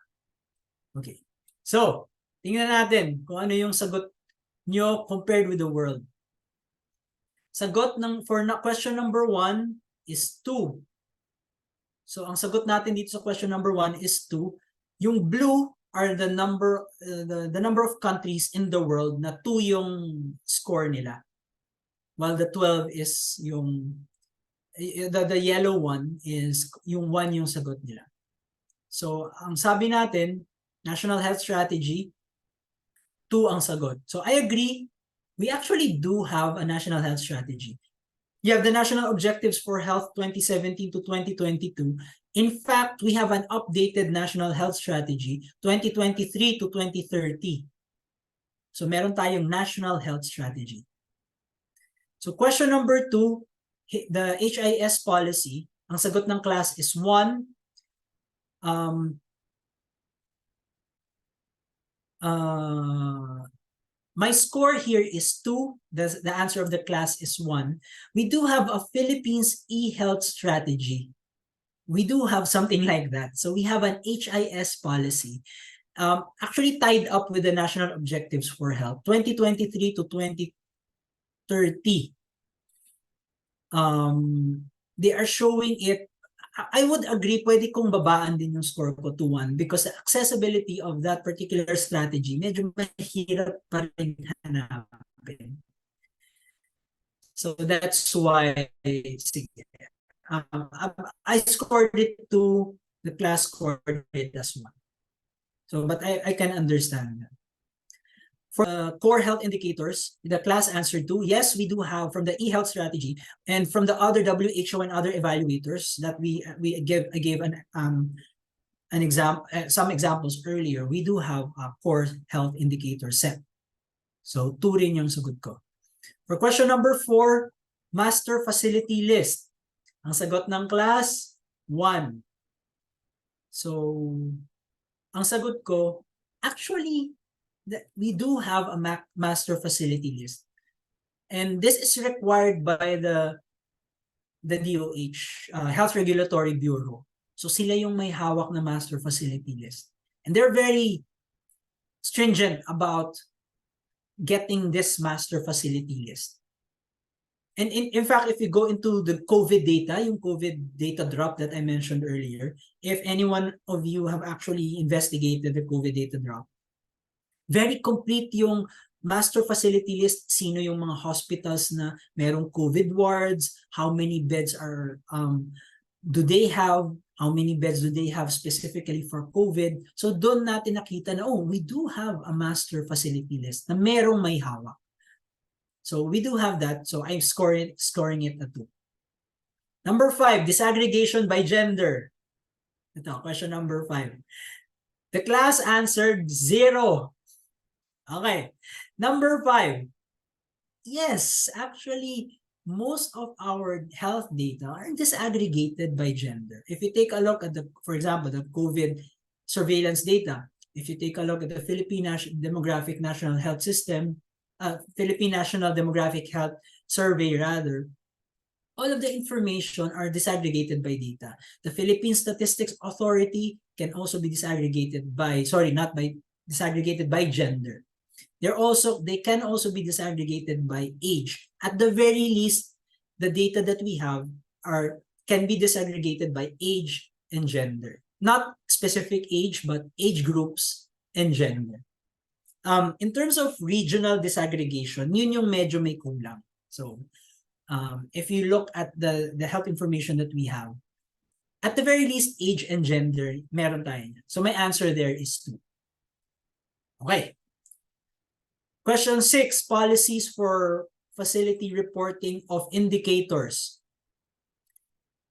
Okay. So, tingnan natin kung ano yung sagot nyo compared with the world. Sagot for question number 1 is 2. So, ang sagot natin dito sa question number 1 is 2. Yung blue are the number of countries in the world na 2 yung score nila. While the 12 is yung the yellow one is yung 1 yung sagot nila. So, ang sabi natin, National Health Strategy, 2 ang sagot. So, I agree. We actually do have a National Health Strategy. You have the National Objectives for Health 2017 to 2022. In fact, we have an updated National Health Strategy 2023 to 2030. So, meron tayong National Health Strategy. So, question number 2, the HIS policy, ang sagot ng class is 1. My score here is 2. The answer of the class is 1. We do have a Philippines e-health strategy. We do have something like that. So we have an HIS policy, actually tied up with the National Objectives for Health 2023 to 2030. They are showing it. I would agree, pwede kong babaan din yung score ko to 1 because the accessibility of that particular strategy, medyo mahirap pa rin hanapin. So that's why, I scored it to, the class scored it as 1. So, but I can understand that. For core health indicators, the class answered to, yes, we do have from the e-health strategy and from the other WHO and other evaluators that I gave an example, some examples earlier. We do have a core health indicator set. So 2 rin yung sagot ko. For question number 4, master facility list. Ang sagot ng class, 1. So, ang sagot ko, actually, we do have a master facility list. And this is required by the DOH, Health Regulatory Bureau. So sila yung may hawak na master facility list. And they're very stringent about getting this master facility list. And in fact, if you go into the COVID data, yung COVID data drop that I mentioned earlier, if any one of you have actually investigated the COVID data drop, very complete yung master facility list, sino yung mga hospitals na merong COVID wards, how many beds do they have, how many beds do they have specifically for COVID. So doon natin nakita na, we do have a master facility list na merong may hawak. So we do have that. So I'm scoring it a 2. Number 5, disaggregation by gender. Ito, question number 5. The class answered 0. Okay. Number 5. Yes, actually, most of our health data are disaggregated by gender. If you take a look at for example, the COVID surveillance data, if you take a look at the Philippine Demographic National Health System, Philippine National Demographic Health Survey rather, all of the information are disaggregated by data. The Philippine Statistics Authority can also be disaggregated by, disaggregated by gender. They can also be disaggregated by age. At the very least, the data that we have can be disaggregated by age and gender. not specific age, but age groups and gender. In terms of regional disaggregation, yun yung medyo may kulang. So, if you look at the health information that we have, at the very least, age and gender, meron tayo. So my answer there is 2. Okay. Question 6, policies for facility reporting of indicators.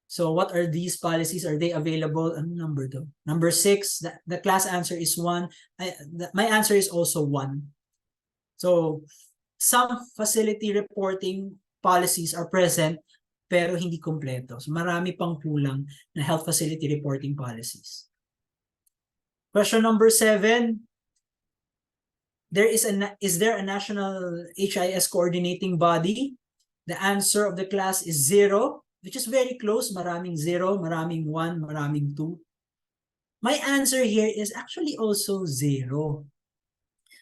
So what are these policies? Are they available? Ano number to? Number 6, the class answer is 1. My answer is also 1. So some facility reporting policies are present pero hindi kompleto. So marami pang kulang na health facility reporting policies. Question number 7. Is there a national HIS coordinating body? The answer of the class is 0, which is very close. Maraming 0, maraming 1, maraming 2. My answer here is actually also 0.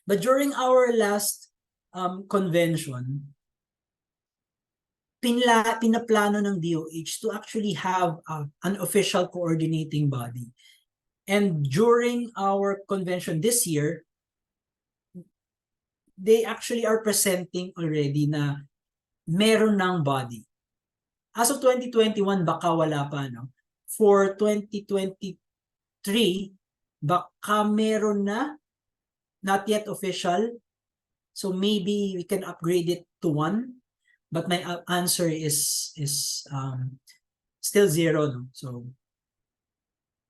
But during our last convention, pinaplano ng DOH to actually have an official coordinating body. And during our convention this year, they actually are presenting already na meron ng body. As of 2021, baka wala pa, no? For 2023, baka meron na, not yet official. So maybe we can upgrade it to 1. But my answer is still 0, no? So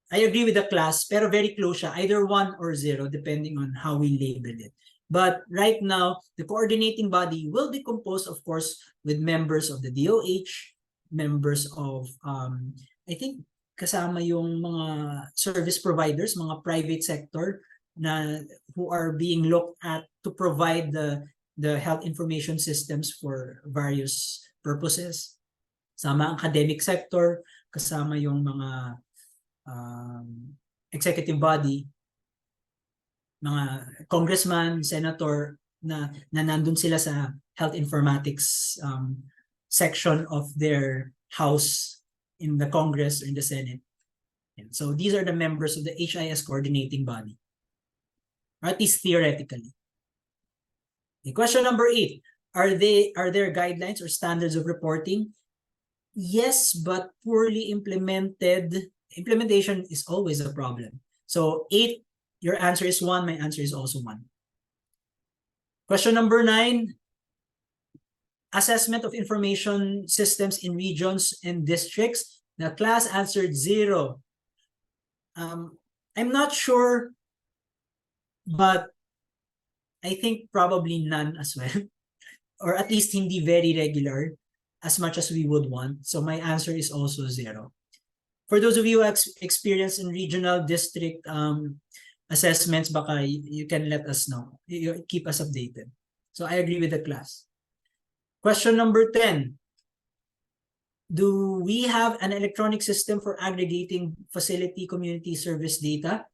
I agree with the class, pero very close siya, either 1 or 0, depending on how we label it. But right now, the coordinating body will be composed, of course, with members of the DOH, members of, I think, kasama yung mga service providers, mga private sector, na who are being looked at to provide the health information systems for various purposes. Kasama ang academic sector, kasama yung mga executive body, mga congressman, senator na nandun sila sa health informatics section of their house in the Congress or in the Senate. And so these are the members of the HIS coordinating body, or at least theoretically. Okay, question number 8. Are there guidelines or standards of reporting? Yes, but poorly implemented. Implementation is always a problem. So 8, your answer is 1. My answer is also 1. Question number 9. Assessment of information systems in regions and districts. The class answered 0. I'm not sure, but I think probably none as well. Or at least hindi very regular as much as we would want. So my answer is also 0. For those of you who experience in regional district assessments, baka you can let us know. You keep us updated. So I agree with the class. Question number 10. Do we have an electronic system for aggregating facility community service data?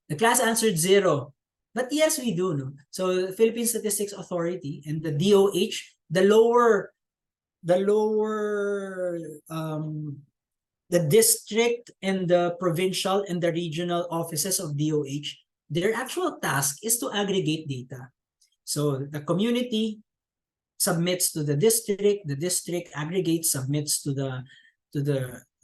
The class answered 0. But yes, we do. No? So the Philippine Statistics Authority and the DOH, the district and the provincial and the regional offices of DOH, their actual task is to aggregate data. So the community submits to the district aggregates, submits to the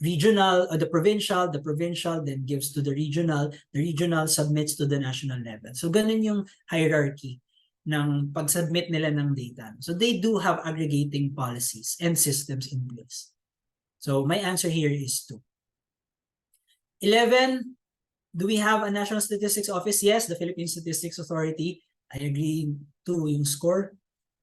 regional or the provincial then gives to the regional submits to the national level. So ganun yung hierarchy ng pag-submit nila ng data. So they do have aggregating policies and systems in place. So my answer here is 2. 11, do we have a National Statistics Office? Yes, the Philippine Statistics Authority. I agree, 2 yung score.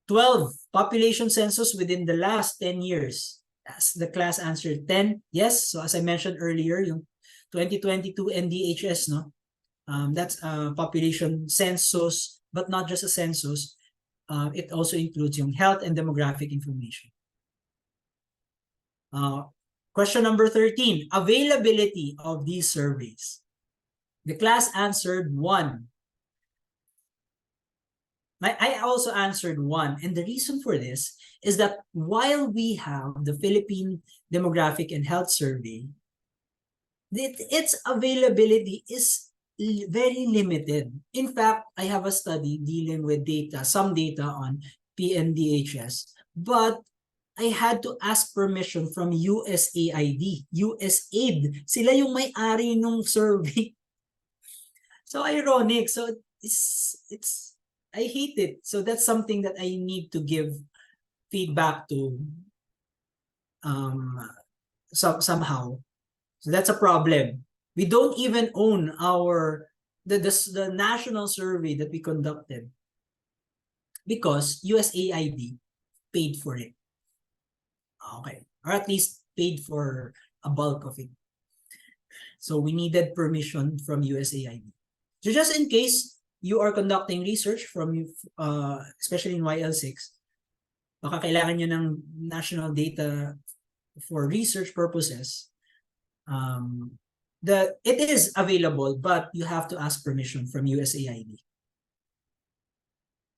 12, population census within the last 10 years. As the class answered 10, yes. So as I mentioned earlier, yung 2022 NDHS, no? That's a population census, but not just a census. It also includes yung health and demographic information. Question number 13, availability of these surveys. The class answered 1. I also answered 1. And the reason for this is that while we have the Philippine Demographic and Health Survey, its availability is very limited. In fact, I have a study dealing with data, some data on PNDHS, but I had to ask permission from USAID, USAID. Sila yung may-ari nung survey. So ironic. So it's I hate it. So that's something that I need to give feedback to somehow. So that's a problem. We don't even own the national survey that we conducted because USAID paid for it. Okay. Or at least paid for a bulk of it. So we needed permission from USAID. So just in case you are conducting research from, especially in YL6, baka kailangan nyo ng national data for research purposes, it is available, but you have to ask permission from USAID.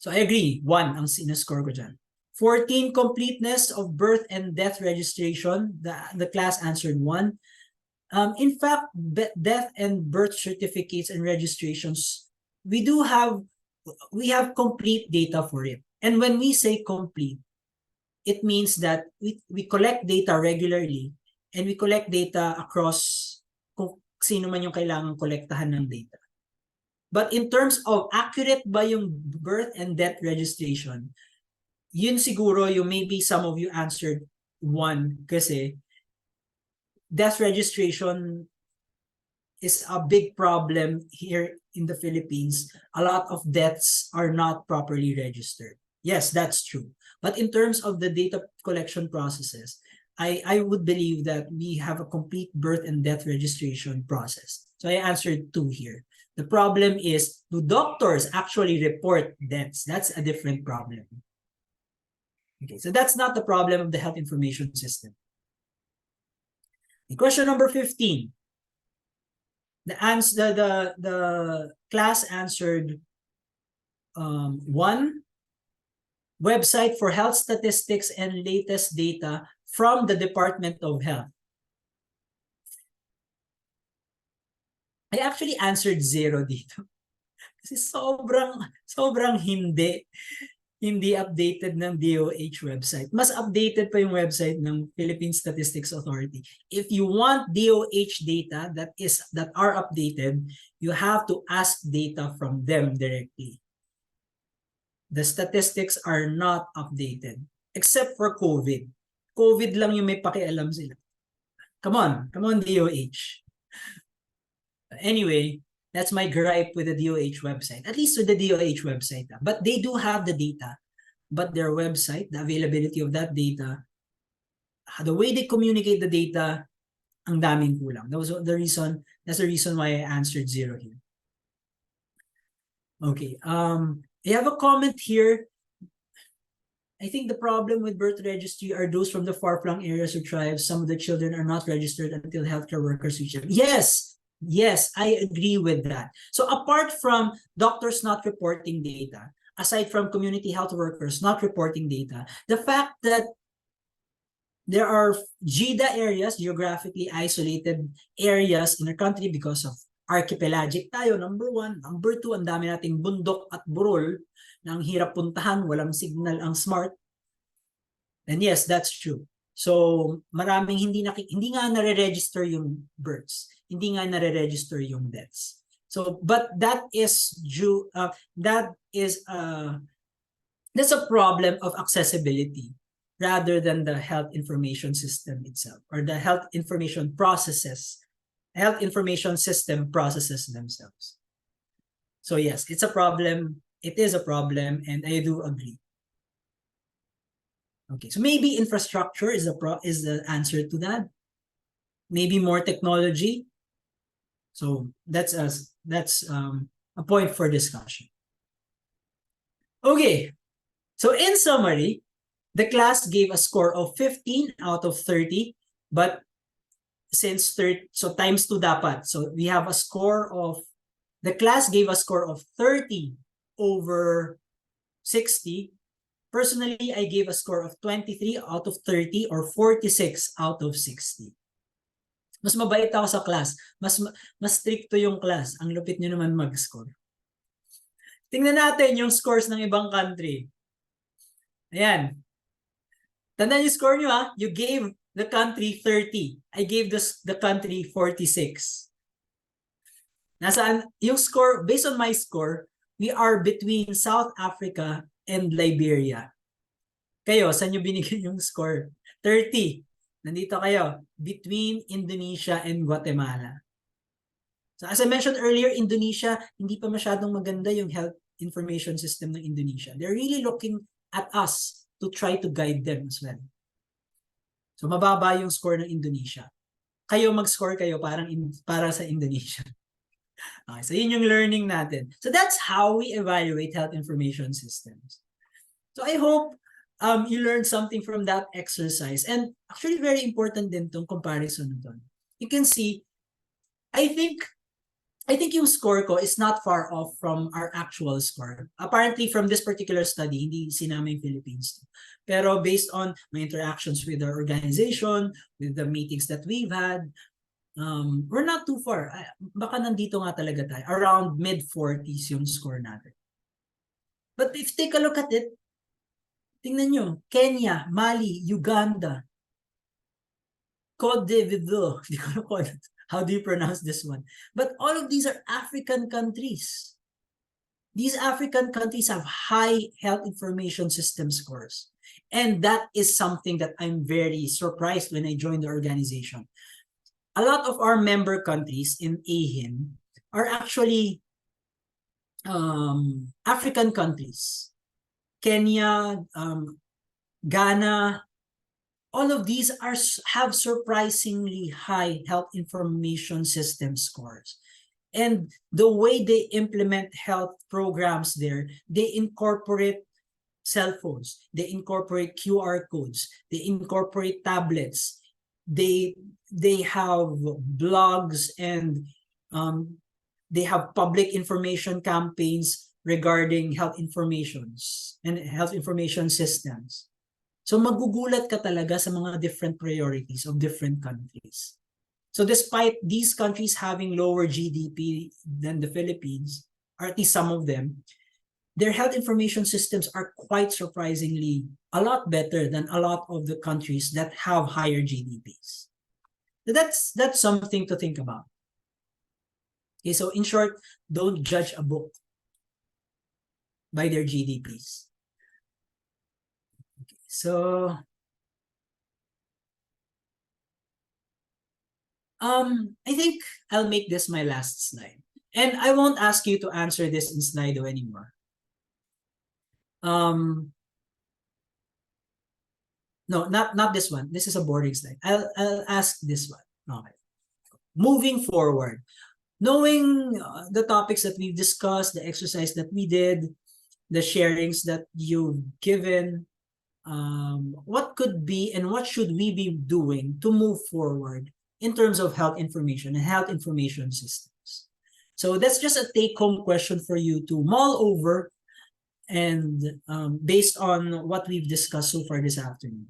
So I agree, 1 ang sinascore ko dyan. 14, completeness of birth and death registration. The class answered 1. In fact, death and birth certificates and registrations, we have complete data for it. And when we say complete, it means that we collect data regularly and we collect data across kung sino man yung kailangan kolektahan ng data. But in terms of accurate ba yung birth and death registration, yun siguro yung maybe some of you answered 1 kasi death registration is a big problem here in the Philippines. A lot of deaths are not properly registered. Yes, that's true. But in terms of the data collection processes, I would believe that we have a complete birth and death registration process. So I answered 2 here. The problem is, do doctors actually report deaths? That's a different problem. Okay, so that's not the problem of the health information system. Question number 15. The class answered 1, website for health statistics and latest data from the Department of Health. I actually answered 0 dito. Kasi sobrang hindi updated ng DOH website. Mas updated pa yung website ng Philippine Statistics Authority. If you want DOH data that are updated, you have to ask data from them directly. The statistics are not updated except for COVID. COVID lang yung may pakialam sila. Come on DOH. Anyway, that's my gripe with the DOH website. At least with the DOH website. But they do have the data. But their website, the availability of that data, the way they communicate the data, ang daming kulang. That's the reason why I answered 0 here. Okay. I have a comment here. I think the problem with birth registry are those from the far-flung areas or tribes. Some of the children are not registered until healthcare workers reach them. Yes, I agree with that. So apart from doctors not reporting data, aside from community health workers not reporting data, the fact that there are GIDA areas, geographically isolated areas in our country because of archipelagic tayo, number 1. Number 2, ang dami nating bundok at burol na ang hirap puntahan, walang signal ang smart. And yes, that's true. So maraming hindi nga nare-register yung births. Hindi nga nare-register yung deaths. So, but that's a problem of accessibility rather than the health information system itself or the health information system processes themselves. So yes, it's a problem. It is a problem, and I do agree. Okay, so maybe infrastructure is the answer to that. Maybe more technology. So that's a point for discussion. Okay, so in summary, the class gave a score of 15 out of 30, but since so times 2 dapat. So we have a score of, the class gave a score of 30 over 60. Personally, I gave a score of 23 out of 30 or 46 out of 60. Mas mabait ako sa class. Mas stricto yung class. Ang lupit nyo naman mag-score. Tingnan natin yung scores ng ibang country. Ayan. Tandaan yung score nyo ha. You gave the country 30. I gave the country 46. Nasaan yung score, based on my score, we are between South Africa and Liberia. Kayo, saan nyo binigyan yung score? 30. Nandito kayo, between Indonesia and Guatemala. So as I mentioned earlier, Indonesia, hindi pa masyadong maganda yung health information system ng Indonesia. They're really looking at us to try to guide them as well. So mababa yung score ng Indonesia. Kayo mag-score kayo para sa Indonesia. Okay, so yun yung learning natin. So that's how we evaluate health information systems. So I hope you learned something from that exercise. And actually very important din tong comparison doon. You can see, I think yung score ko is not far off from our actual score. Apparently from this particular study, hindi sinama yung Philippines. Pero based on my interactions with our organization, with the meetings that we've had, we're not too far. Baka nandito nga talaga tayo. Around mid-40s yung score natin. But if take a look at it, tingnan nyo, Kenya, Mali, Uganda, Cote d'Ivoire, hindi ko alam how do you pronounce this one? But all of these are African countries. These African countries have high health information system scores. And that is something that I'm very surprised when I joined the organization. A lot of our member countries in AHIN are actually African countries. Kenya, Ghana, all of these have surprisingly high health information system scores. And the way they implement health programs there, they incorporate cell phones, they incorporate QR codes, they incorporate tablets, they have blogs, and they have public information campaigns regarding health informations and health information systems. So magugulat ka talaga sa mga different priorities of different countries. So despite these countries having lower GDP than the Philippines, or at least some of them, their health information systems are quite surprisingly a lot better than a lot of the countries that have higher GDPs. So that's something to think about. Okay, so in short, don't judge a book by their GDPs. Okay, so I think I'll make this my last slide. And I won't ask you to answer this in Slido anymore. No, not this one. This is a boarding slide. I'll ask this one. Okay. Moving forward, knowing the topics that we've discussed, the exercise that we did, the sharings that you've given, what could be and what should we be doing to move forward in terms of health information and health information systems? So that's just a take-home question for you to mull over, and based on what we've discussed so far this afternoon.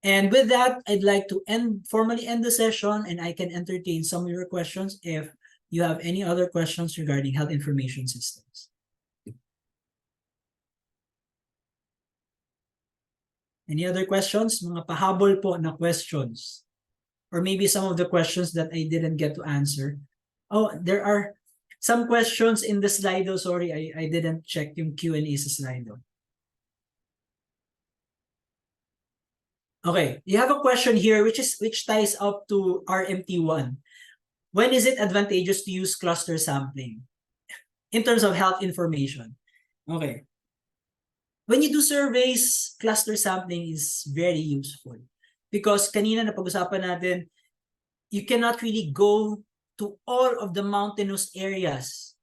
And with that, I'd like to formally end the session, and I can entertain some of your questions if you have any other questions regarding health information systems. Any other questions? Mga pahabol po na questions. Or maybe some of the questions that I didn't get to answer. Oh, there are some questions in the Slido. Sorry, I didn't check yung Q&A sa Slido. Okay, you have a question here which ties up to RMT1. When is it advantageous to use cluster sampling in terms of health information? Okay. When you do surveys, cluster sampling is very useful because kanina na pag-usapan natin, you cannot really go to all of the mountainous areas.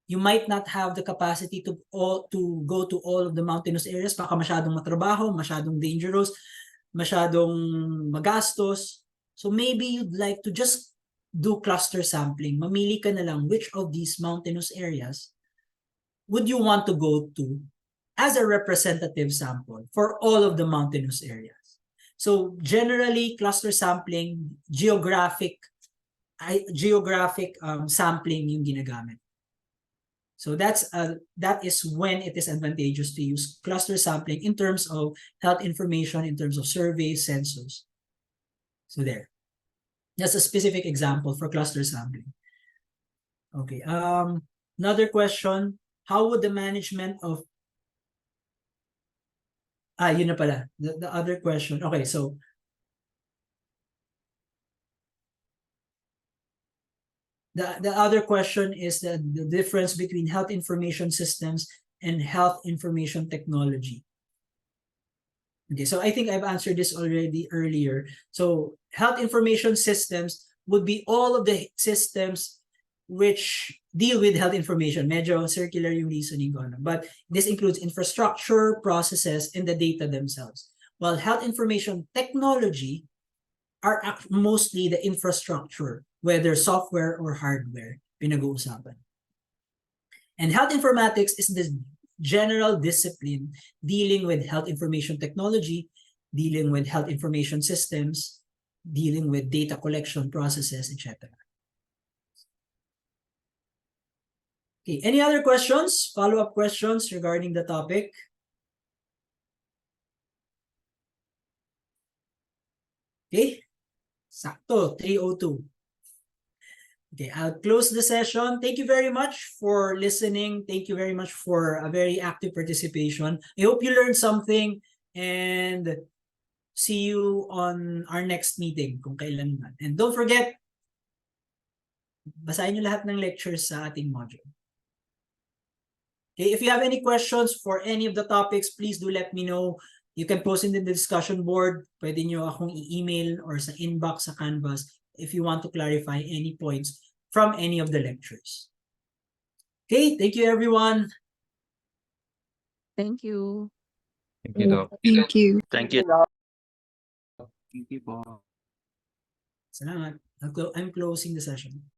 You might not have the capacity to go to all of the mountainous areas. Baka masyadong matrabaho, masyadong dangerous, masyadong magastos. So maybe you'd like to just do cluster sampling. Mamili ka na lang which of these mountainous areas would you want to go to as a representative sample for all of the mountainous areas. So generally, cluster sampling, geographic sampling yung ginagamit. So that is when it is advantageous to use cluster sampling in terms of health information, in terms of surveys, census. So there. That's a specific example for cluster sampling. Okay. Another question. How would the management of yun na pala. The other question. Okay, so the other question is the difference between health information systems and health information technology. Okay, so I think I've answered this already earlier. So health information systems would be all of the systems which deal with health information. Medyo circular yung reasoning ko. But this includes infrastructure, processes, and the data themselves. While health information technology are mostly the infrastructure, whether software or hardware, pinag-uusapan. And health informatics is the general discipline dealing with health information technology, dealing with health information systems, dealing with data collection processes, etc. Okay, any other questions, follow-up questions regarding the topic? Okay, sakto, 3:02. Okay, I'll close the session. Thank you very much for listening. Thank you very much for a very active participation. I hope you learned something and see you on our next meeting kung kailan man. And don't forget, basahin nyo lahat ng lectures sa ating module. Okay, if you have any questions for any of the topics, please do let me know. You can post in the discussion board. Pwede nyo akong i-email or sa inbox sa Canvas if you want to clarify any points from any of the lectures. Okay, thank you everyone. Thank you. Thank you, Doc. Thank you. Thank you. Thank you po. Salamat. I'm closing the session.